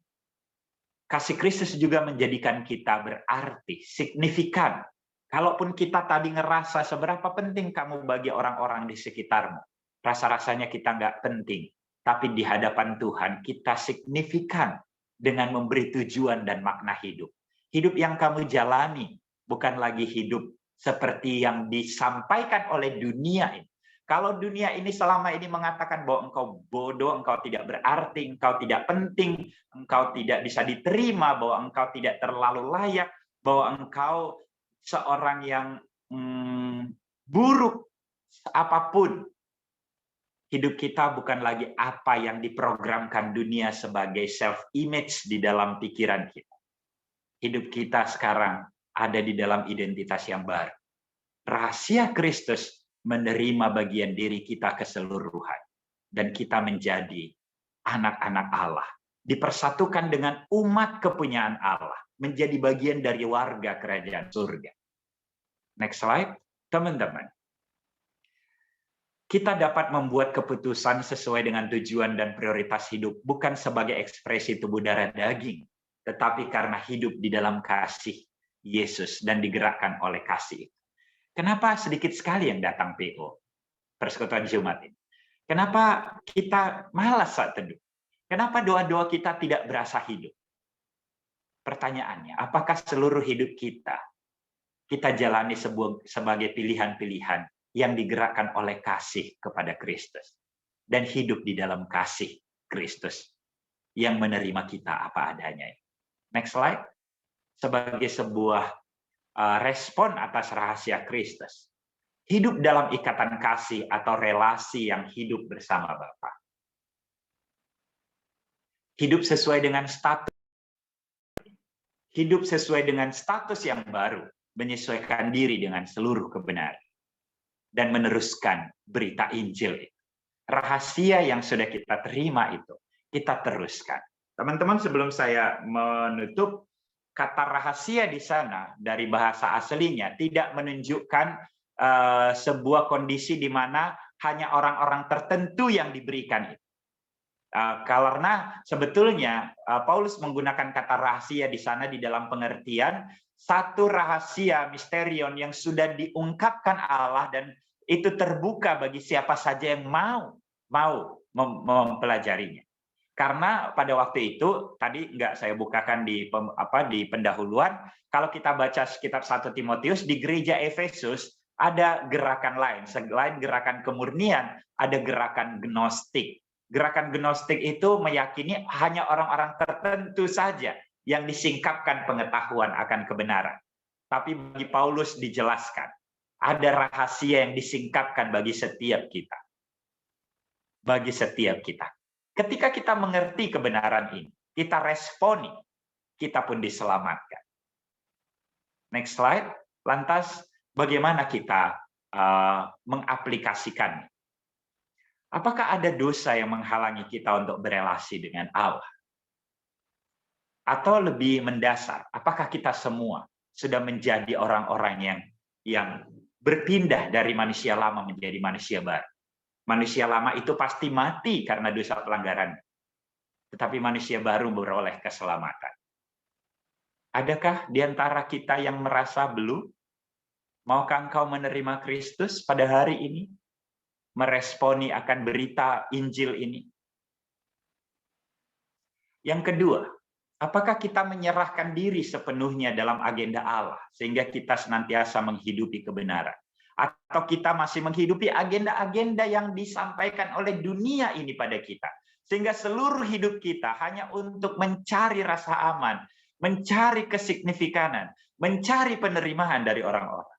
Kasih Kristus juga menjadikan kita berarti, signifikan. Kalaupun kita tadi ngerasa seberapa penting kamu bagi orang-orang di sekitarmu, rasa-rasanya kita nggak penting. Tapi di hadapan Tuhan, kita signifikan dengan memberi tujuan dan makna hidup. Hidup yang kamu jalani, bukan lagi hidup seperti yang disampaikan oleh dunia ini. Kalau dunia ini selama ini mengatakan bahwa engkau bodoh, engkau tidak berarti, engkau tidak penting, engkau tidak bisa diterima, bahwa engkau tidak terlalu layak, bahwa engkau seorang yang buruk, apapun. Hidup kita bukan lagi apa yang diprogramkan dunia sebagai self-image di dalam pikiran kita. Hidup kita sekarang ada di dalam identitas yang baru. Rahasia Kristus menerima bagian diri kita keseluruhan. Dan kita menjadi anak-anak Allah. Dipersatukan dengan umat kepunyaan Allah. Menjadi bagian dari warga kerajaan surga. Next slide. Teman-teman. Kita dapat membuat keputusan sesuai dengan tujuan dan prioritas hidup. Bukan sebagai ekspresi tubuh darah daging. Tetapi karena hidup di dalam kasih Yesus dan digerakkan oleh kasih. Kenapa sedikit sekali yang datang PO? Persekutuan Jumat ini. Kenapa kita malas saat teduh? Kenapa doa-doa kita tidak berasa hidup? Pertanyaannya, apakah seluruh hidup kita jalani sebagai pilihan-pilihan yang digerakkan oleh kasih kepada Kristus dan hidup di dalam kasih Kristus yang menerima kita apa adanya? Next slide. Sebagai sebuah respon atas rahasia Kristus. Hidup dalam ikatan kasih atau relasi yang hidup bersama Bapa. Hidup sesuai dengan status. Hidup sesuai dengan status yang baru. Menyesuaikan diri dengan seluruh kebenaran. Dan meneruskan berita Injil itu. Rahasia yang sudah kita terima itu, kita teruskan. Teman-teman, sebelum saya menutup, kata rahasia di sana dari bahasa aslinya tidak menunjukkan sebuah kondisi di mana hanya orang-orang tertentu yang diberikan itu. Karena sebetulnya Paulus menggunakan kata rahasia di sana di dalam pengertian satu rahasia misterion yang sudah diungkapkan Allah dan itu terbuka bagi siapa saja yang mau mempelajarinya. Karena pada waktu itu tadi nggak saya bukakan di pendahuluan, kalau kita baca sekitar 1 Timotius di gereja Efesus ada gerakan lain. Selain gerakan kemurnian, ada gerakan gnostik. Gerakan gnostik itu meyakini hanya orang-orang tertentu saja yang disingkapkan pengetahuan akan kebenaran. Tapi bagi Paulus dijelaskan, ada rahasia yang disingkapkan bagi setiap kita. Bagi setiap kita. Ketika kita mengerti kebenaran ini, kita responi, kita pun diselamatkan. Next slide. Lantas, bagaimana kita mengaplikasikannya? Apakah ada dosa yang menghalangi kita untuk berelasi dengan Allah? Atau lebih mendasar, apakah kita semua sudah menjadi orang-orang yang berpindah dari manusia lama menjadi manusia baru? Manusia lama itu pasti mati karena dosa pelanggaran. Tetapi manusia baru beroleh keselamatan. Adakah di antara kita yang merasa belum? Maukah engkau menerima Kristus pada hari ini? Meresponi akan berita Injil ini? Yang kedua, apakah kita menyerahkan diri sepenuhnya dalam agenda Allah sehingga kita senantiasa menghidupi kebenaran? Atau kita masih menghidupi agenda-agenda yang disampaikan oleh dunia ini pada kita. Sehingga seluruh hidup kita hanya untuk mencari rasa aman, mencari kesignifikanan, mencari penerimaan dari orang-orang.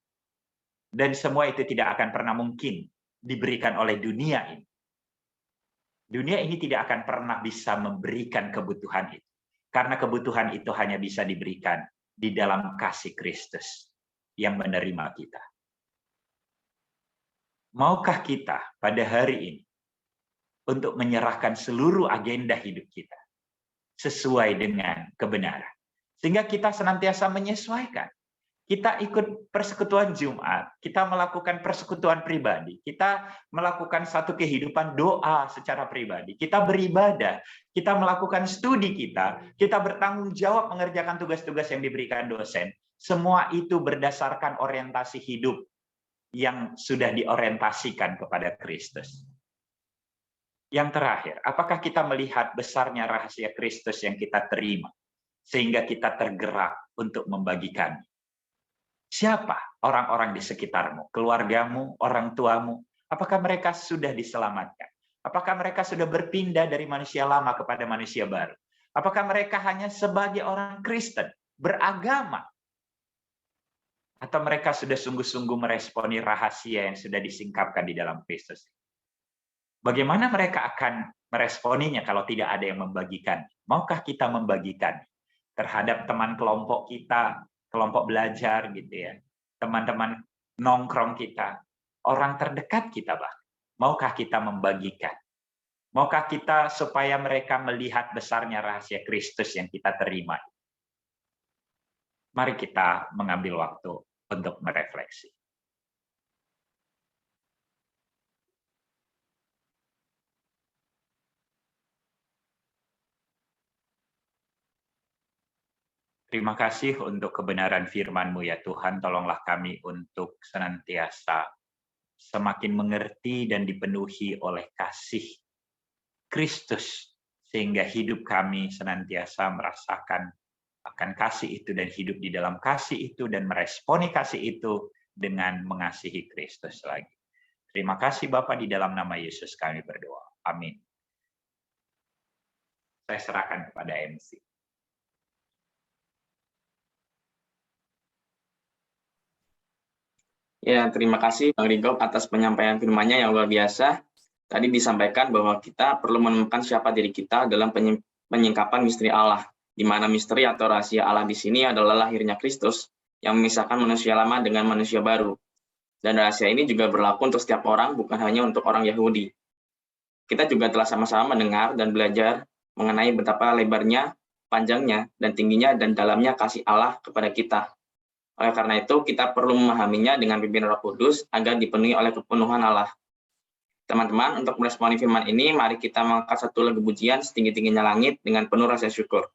Dan semua itu tidak akan pernah mungkin diberikan oleh dunia ini. Dunia ini tidak akan pernah bisa memberikan kebutuhan itu. Karena kebutuhan itu hanya bisa diberikan di dalam kasih Kristus yang menerima kita. Maukah kita pada hari ini untuk menyerahkan seluruh agenda hidup kita sesuai dengan kebenaran? Sehingga kita senantiasa menyesuaikan. Kita ikut persekutuan Jumat, kita melakukan persekutuan pribadi, kita melakukan satu kehidupan doa secara pribadi, kita beribadah, kita melakukan studi kita bertanggung jawab mengerjakan tugas-tugas yang diberikan dosen. Semua itu berdasarkan orientasi hidup yang sudah diorientasikan kepada Kristus. Yang terakhir, apakah kita melihat besarnya rahasia Kristus yang kita terima, sehingga kita tergerak untuk membagikannya? Siapa orang-orang di sekitarmu, keluargamu, orang tuamu? Apakah mereka sudah diselamatkan? Apakah mereka sudah berpindah dari manusia lama kepada manusia baru? Apakah mereka hanya sebagai orang Kristen, beragama? Atau mereka sudah sungguh-sungguh meresponi rahasia yang sudah disingkapkan di dalam Kristus? Bagaimana mereka akan meresponinya kalau tidak ada yang membagikan? Maukah kita membagikan terhadap teman kelompok kita, kelompok belajar gitu ya, teman-teman nongkrong kita, orang terdekat kita bahkan. Maukah kita membagikan? Maukah kita supaya mereka melihat besarnya rahasia Kristus yang kita terima? Mari kita mengambil waktu untuk merefleksi. Terima kasih untuk kebenaran firman-Mu ya Tuhan, tolonglah kami untuk senantiasa semakin mengerti dan dipenuhi oleh kasih Kristus, sehingga hidup kami senantiasa merasakan akan kasih itu dan hidup di dalam kasih itu dan meresponi kasih itu dengan mengasihi Kristus lagi. Terima kasih Bapa, di dalam nama Yesus kami berdoa. Amin. Saya serahkan kepada MC. Ya, terima kasih Bang Rigo atas penyampaian firman-Nya yang luar biasa. Tadi disampaikan bahwa kita perlu menemukan siapa diri kita dalam penyingkapan misteri Allah, di mana misteri atau rahasia Allah di sini adalah lahirnya Kristus yang memisahkan manusia lama dengan manusia baru. Dan rahasia ini juga berlaku untuk setiap orang, bukan hanya untuk orang Yahudi. Kita juga telah sama-sama mendengar dan belajar mengenai betapa lebarnya, panjangnya, dan tingginya dan dalamnya kasih Allah kepada kita. Oleh karena itu, kita perlu memahaminya dengan pimpin Roh Kudus agar dipenuhi oleh kepenuhan Allah. Teman-teman, untuk meresponi firman ini, mari kita mengangkat satu lagu pujian setinggi-tingginya langit dengan penuh rasa syukur.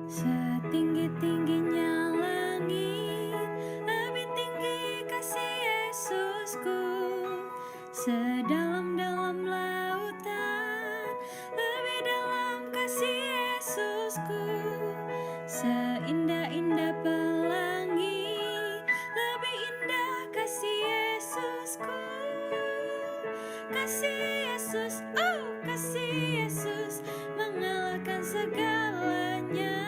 Setinggi-tingginya langit, lebih tinggi kasih Yesusku. Sedalam-dalam lautan, lebih dalam kasih Yesusku. Seindah-indah pelangi, lebih indah kasih Yesusku. Kasih Yesus, oh kasih Yesus, mengalahkan segalanya.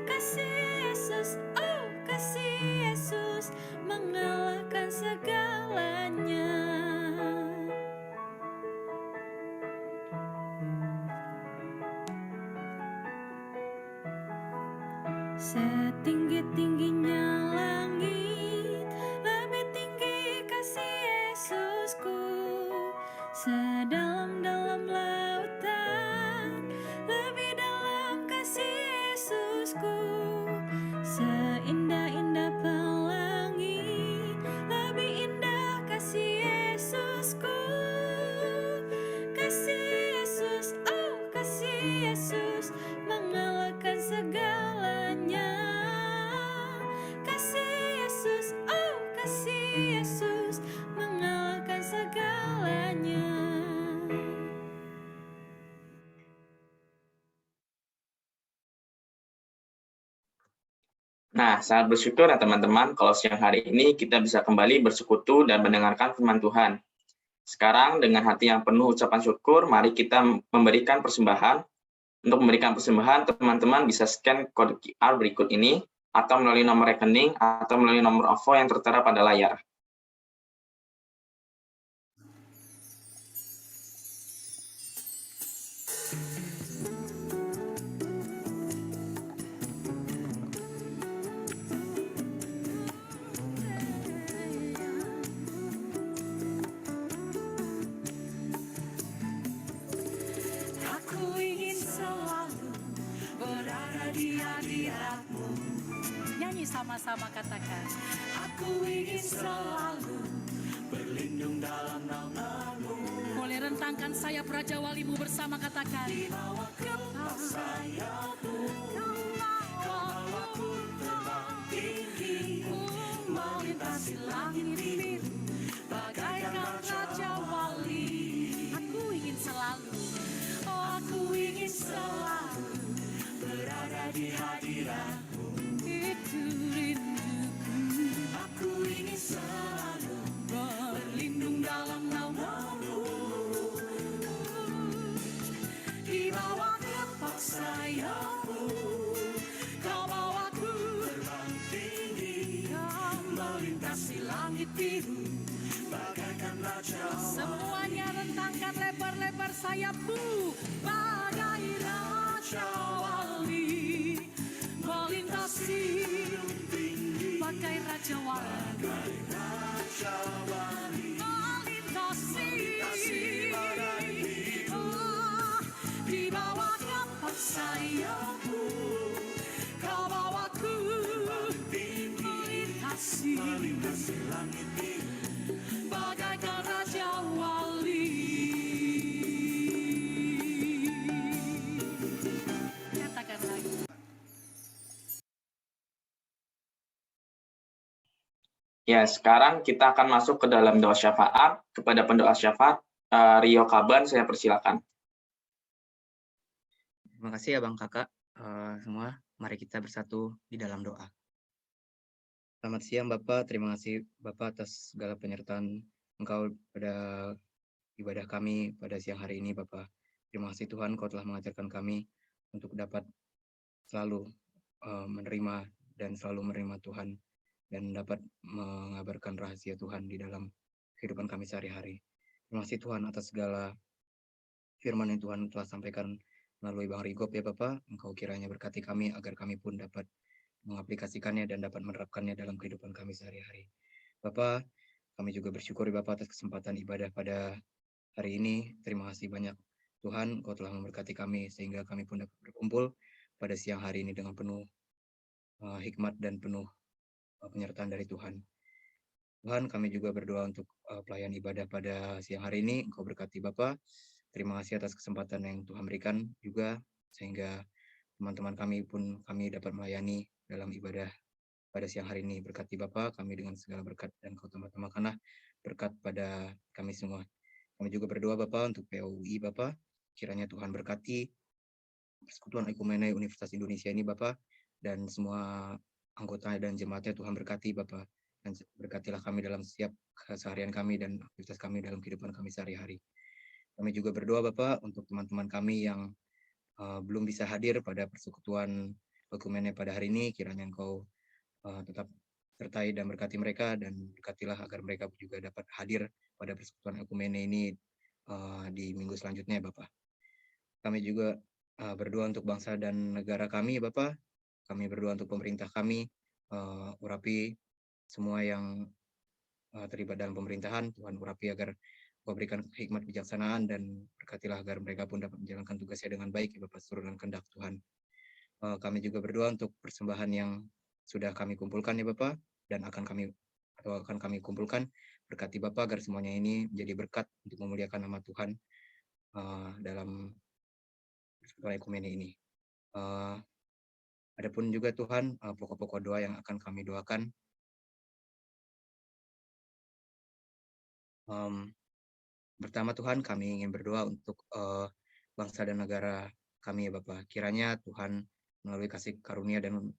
Kasih Yesus, oh kasih Yesus, mengalahkan segalanya. Setinggi-tingginya langit, lebih tinggi kasih Yesusku. Sedalam-dalam lautan, lebih dalam kasih Yesusku. Seindah-indah pelangi, lebih indah kasih Yesusku. Kasih Yesus, oh kasih Yesus, mengalahkan segalanya. Kasih Yesus, oh kasih Yesus, mengalahkan segalanya. Nah, sangat bersyukur ya teman-teman kalau siang hari ini kita bisa kembali bersekutu dan mendengarkan firman Tuhan. Sekarang dengan hati yang penuh ucapan syukur, mari kita memberikan persembahan. Untuk memberikan persembahan, teman-teman bisa scan kode QR berikut ini, atau melalui nomor rekening, atau melalui nomor OVO yang tertera pada layar. Aku ingin selalu berada di hadirat-Mu. Nyanyi sama-sama katakan. Aku ingin selalu berlindung dalam naungan-Mu. Boleh rentangkan sayap Raja Wali-Mu bersama katakan. Di bawah kepak sayap-Mu, Kau bawaku terbang tinggi, melintasi langit biru, bagaikan Raja Wali. Aku ingin selalu, oh aku ingin selalu berada di hadirat-Mu. Itu rinduku. Aku ingin selalu berlindung dalam naungan-Mu. Di bawah kepak sayap-Mu, Kau bawaku terbang tinggi, melintasi langit biru, bagaikan Raja Wali. Semuanya rentangkan lebar-lebar sayap-Mu, bagai Raja Wali, melintasi bagai Raja Wali, melintasi oh, di bawah kepak sayap-Mu, Kau bawaku melintasi langit biru, bagaikan Raja Wali. Nyatakan lagi. Ya, sekarang kita akan masuk ke dalam doa syafaat. Kepada pendoa syafaat, Rio Kaban, saya persilakan. Terima kasih ya Bang Kakak semua. Mari kita bersatu di dalam doa. Selamat siang Bapak, terima kasih Bapak atas segala penyertaan Engkau pada ibadah kami pada siang hari ini Bapak. Terima kasih Tuhan Kau telah mengajarkan kami untuk dapat selalu menerima dan selalu menerima Tuhan dan dapat mengabarkan rahasia Tuhan di dalam kehidupan kami sehari-hari. Terima kasih Tuhan atas segala firman yang Tuhan telah sampaikan melalui Bang Rigop ya Bapak. Engkau kiranya berkati kami agar kami pun dapat mengaplikasikannya dan dapat menerapkannya dalam kehidupan kami sehari-hari. Bapak, kami juga bersyukur Bapak atas kesempatan ibadah pada hari ini. Terima kasih banyak Tuhan, Kau telah memberkati kami sehingga kami pun dapat berkumpul pada siang hari ini dengan penuh hikmat dan penuh penyertaan dari Tuhan. Tuhan, kami juga berdoa untuk pelayan ibadah pada siang hari ini. Engkau berkati Bapa. Terima kasih atas kesempatan yang Tuhan berikan juga, sehingga teman-teman kami pun kami dapat melayani dalam ibadah pada siang hari ini. Berkati Bapa, kami dengan segala berkat, dan Kau tambah-tambahkanlah berkat pada kami semua. Kami juga berdoa Bapa untuk POUI Bapa. Kiranya Tuhan berkati Persekutuan Ekumene Universitas Indonesia ini Bapa, dan semua anggota dan jemaatnya Tuhan berkati Bapa. Dan berkatilah kami dalam setiap keseharian kami dan aktivitas kami dalam kehidupan kami sehari-hari. Kami juga berdoa Bapak untuk teman-teman kami yang belum bisa hadir pada persekutuan Ekumene pada hari ini. Kiranya Engkau tetap sertai dan berkati mereka, dan berkatilah agar mereka juga dapat hadir pada persekutuan Ekumene ini di minggu selanjutnya Bapak. Kami juga berdoa untuk bangsa dan negara kami Bapak. Kami berdoa untuk pemerintah kami, urapi semua yang terlibat dalam pemerintahan. Tuhan urapi agar Kau berikan hikmat bijaksanaan, dan berkatilah agar mereka pun dapat menjalankan tugasnya dengan baik ya Bapak, seluruh dan kehendak Tuhan. Kami juga berdoa untuk persembahan yang sudah kami kumpulkan ya Bapak, dan akan kami kumpulkan. Berkati Bapak agar semuanya ini menjadi berkat untuk memuliakan nama Tuhan dalam persekutuan ekumene ini. Adapun juga Tuhan pokok-pokok doa yang akan kami doakan. Pertama Tuhan, kami ingin berdoa untuk bangsa dan negara kami ya Bapak. Kiranya Tuhan melalui kasih karunia dan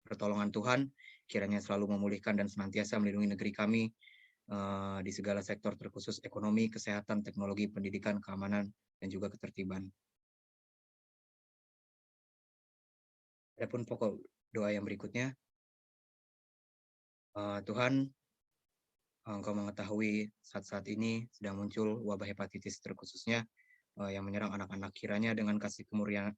pertolongan Tuhan, kiranya selalu memulihkan dan senantiasa melindungi negeri kami di segala sektor, terkhusus ekonomi, kesehatan, teknologi, pendidikan, keamanan, dan juga ketertiban. Adapun pokok doa yang berikutnya, Tuhan, Engkau mengetahui saat-saat ini sedang muncul wabah hepatitis terkhususnya yang menyerang anak-anak. Kiranya dengan kasih kemuliaan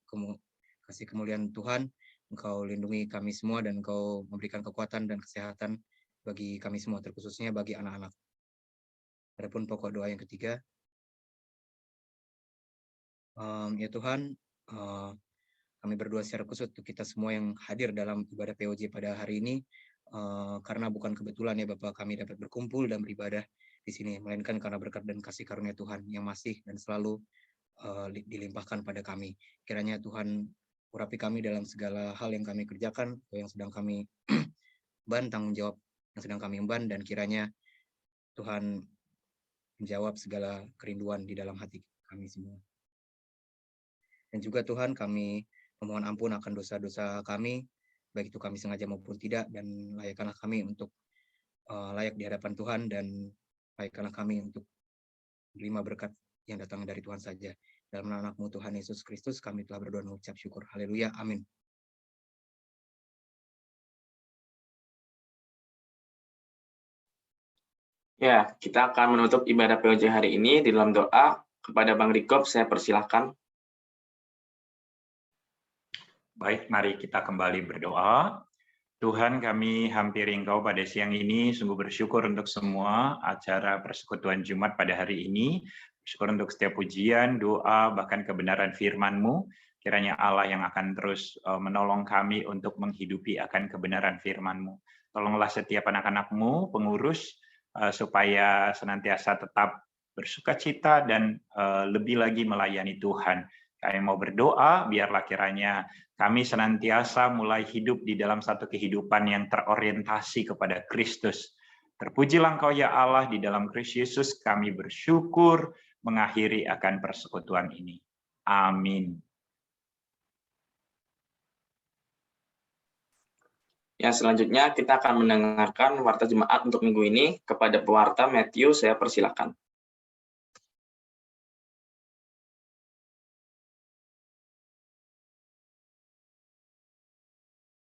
Tuhan, Engkau lindungi kami semua, dan Engkau memberikan kekuatan dan kesehatan bagi kami semua, terkhususnya bagi anak-anak. Adapun pokok doa yang ketiga, ya Tuhan, kami berdoa secara khusus untuk kita semua yang hadir dalam ibadah POJ pada hari ini, karena bukan kebetulan ya Bapak kami dapat berkumpul dan beribadah di sini, melainkan karena berkat dan kasih karunia Tuhan yang masih dan selalu dilimpahkan pada kami. Kiranya Tuhan urapi kami dalam segala hal yang kami kerjakan, atau yang sedang kami tanggung jawab yang sedang kami emban, dan kiranya Tuhan menjawab segala kerinduan di dalam hati kami semua. Dan juga Tuhan, kami memohon ampun akan dosa-dosa kami, baik itu kami sengaja maupun tidak, dan layakkanlah kami untuk layak di hadapan Tuhan, dan layakkanlah kami untuk menerima berkat yang datang dari Tuhan saja. Dalam nama Anak-Mu Tuhan Yesus Kristus, kami telah berdoa dan mengucap syukur. Haleluya, amin. Ya, kita akan menutup ibadah POJ hari ini di dalam doa. Kepada Bang Rikob, saya persilahkan. Baik, mari kita kembali berdoa. Tuhan, kami hampiri Engkau pada siang ini, sungguh bersyukur untuk semua acara persekutuan Jumat pada hari ini. Bersyukur untuk setiap pujian, doa, bahkan kebenaran firman-Mu. Kiranya Allah yang akan terus menolong kami untuk menghidupi akan kebenaran firman-Mu. Tolonglah setiap anak-anak-Mu, pengurus, supaya senantiasa tetap bersukacita dan lebih lagi melayani Tuhan. Kami mau berdoa, biarlah kiranya kami senantiasa mulai hidup di dalam satu kehidupan yang terorientasi kepada Kristus. Terpujilah Engkau ya Allah, di dalam Kristus Yesus kami bersyukur mengakhiri akan persekutuan ini. Amin. Ya, selanjutnya kita akan mendengarkan warta jemaat untuk minggu ini. Kepada pewarta Matthew, saya persilakan.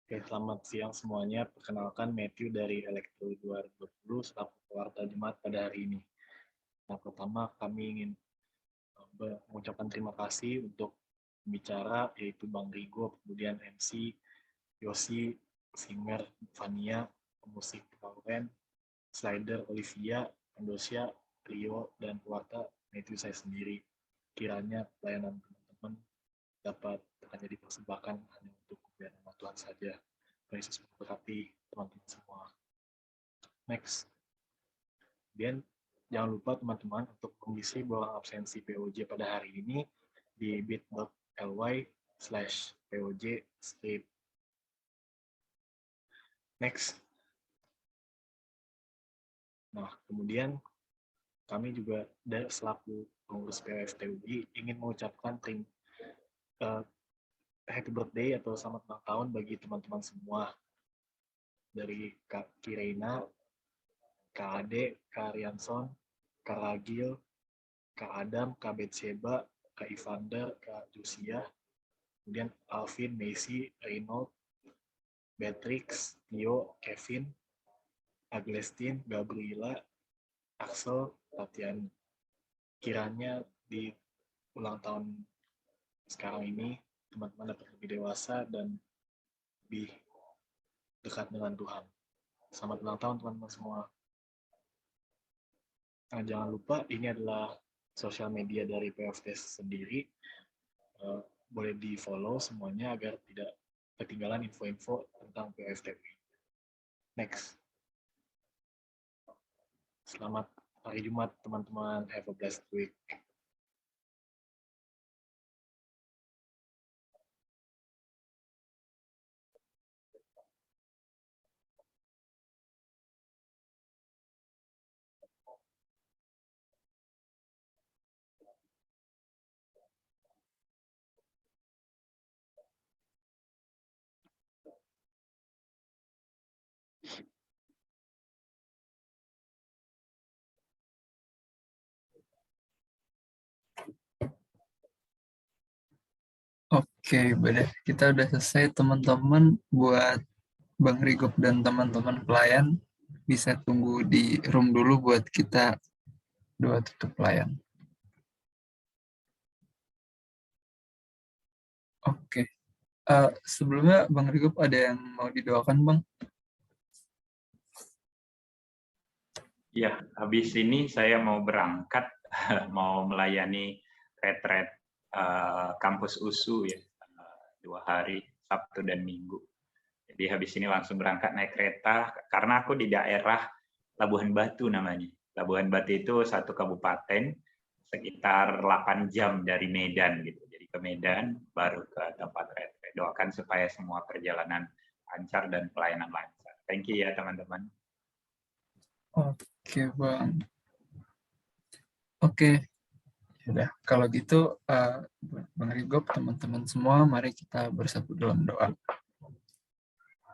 Oke, selamat siang semuanya. Perkenalkan Matthew dari Elektro 2020 selaku pewarta jemaat pada hari ini. Yang pertama, kami ingin mengucapkan terima kasih untuk pembicara, yaitu Bang Rigo, kemudian MC, Yosi, Singer, Fania, pemusik Lauren, Slider, Olivia, Andosia, Rio, dan pewarta Matthew saya sendiri. Kiranya pelayanan teman-teman dapat hanya dipersembahkan hanya untuk kemuliaan nama Tuhan saja. Tuhan Yesus memberkati teman-teman semua. Next. Dan jangan lupa teman-teman untuk mengisi bolang absensi POJ pada hari ini di bit.ly/POJ-. Next. Nah, kemudian kami juga selaku pengurus POFTUI ingin mengucapkan happy birthday atau selamat ulang tahun bagi teman-teman semua. Dari Kak Kireina, Kak Ade, Kak Rianson, Kak Ragil, Kak Adam, Kak Betseba, Kak Ivander, Kak Jusia, kemudian Alvin, Messi, Reynold, Beatrix, Tio, Kevin, Aglestin, Gabriela, Axel, Tatian. Kiranya di ulang tahun sekarang ini teman-teman dapat lebih dewasa dan lebih dekat dengan Tuhan. Selamat ulang tahun teman-teman semua. Nah, jangan lupa ini adalah sosial media dari PFT sendiri. Boleh di follow semuanya agar tidak ketinggalan info-info tentang PFTUI. Next. Selamat hari Jumat teman-teman. Have a blessed week. Oke, kita udah selesai teman-teman. Buat Bang Rigop dan teman-teman pelayan bisa tunggu di room dulu buat kita doa tutup pelayan. Oke, sebelumnya Bang Rigop ada yang mau didoakan, Bang? Ya, habis ini saya mau berangkat, mau melayani retret kampus USU ya, 2 hari, Sabtu dan Minggu. Jadi habis ini langsung berangkat naik kereta, karena aku di daerah Labuhan Batu namanya. Labuhan Batu itu satu kabupaten, sekitar 8 jam dari Medan gitu. Jadi ke Medan, baru ke tempat retret. Doakan supaya semua perjalanan lancar dan pelayanan lancar. Thank you ya teman-teman. Oke, Bang. Oke. Sudah, kalau gitu Bang Rigop, teman-teman semua, mari kita bersatu dalam doa.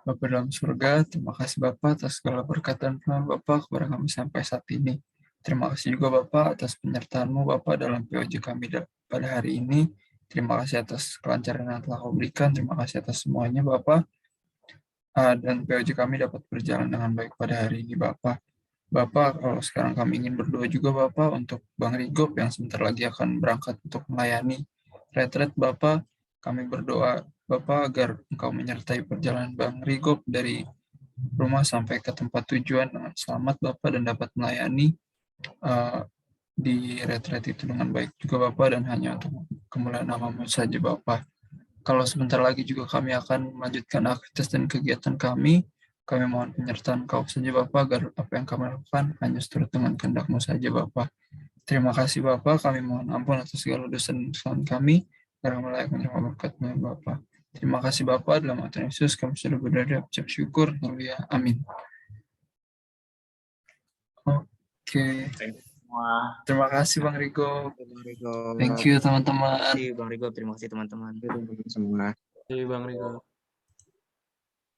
Bapa dalam surga, terima kasih Bapak atas segala berkat dan firman Bapak kepada kami sampai saat ini. Terima kasih juga Bapak atas penyertaan-Mu Bapak dalam POJ kami pada hari ini. Terima kasih atas kelancaran yang telah Kau berikan. Terima kasih atas semuanya Bapak. Dan POJ kami dapat berjalan dengan baik pada hari ini Bapak. Bapak, kalau sekarang kami ingin berdoa juga Bapak untuk Bang Rigop yang sebentar lagi akan berangkat untuk melayani retret Bapak. Kami berdoa Bapak agar Engkau menyertai perjalanan Bang Rigop dari rumah sampai ke tempat tujuan dengan selamat Bapak dan dapat melayani di retret itu dengan baik juga Bapak dan hanya untuk kemuliaan nama-Mu saja Bapak. Kalau sebentar lagi juga kami akan melanjutkan aktivitas dan kegiatan kami. Kami mohon penyertaan Kau saja Bapak, agar apa yang kami lakukan hanya seturut dengan kehendak-Mu saja Bapak. Terima kasih Bapak, kami mohon ampun atas segala dosa dan kesalahan kami, karena layak menerima berkat-Mu Bapak. Terima kasih Bapak, dalam nama Tuhan Yesus kami sudah berdoa ucap syukur. Haleluya. Amin. Oke. Thank you semua. Terima kasih Bang Rigo. Bang Rigo. Thank you teman-teman. Terima kasih Bang Rigo, terima kasih teman-teman. Semua. Terima kasih Bang Rigo.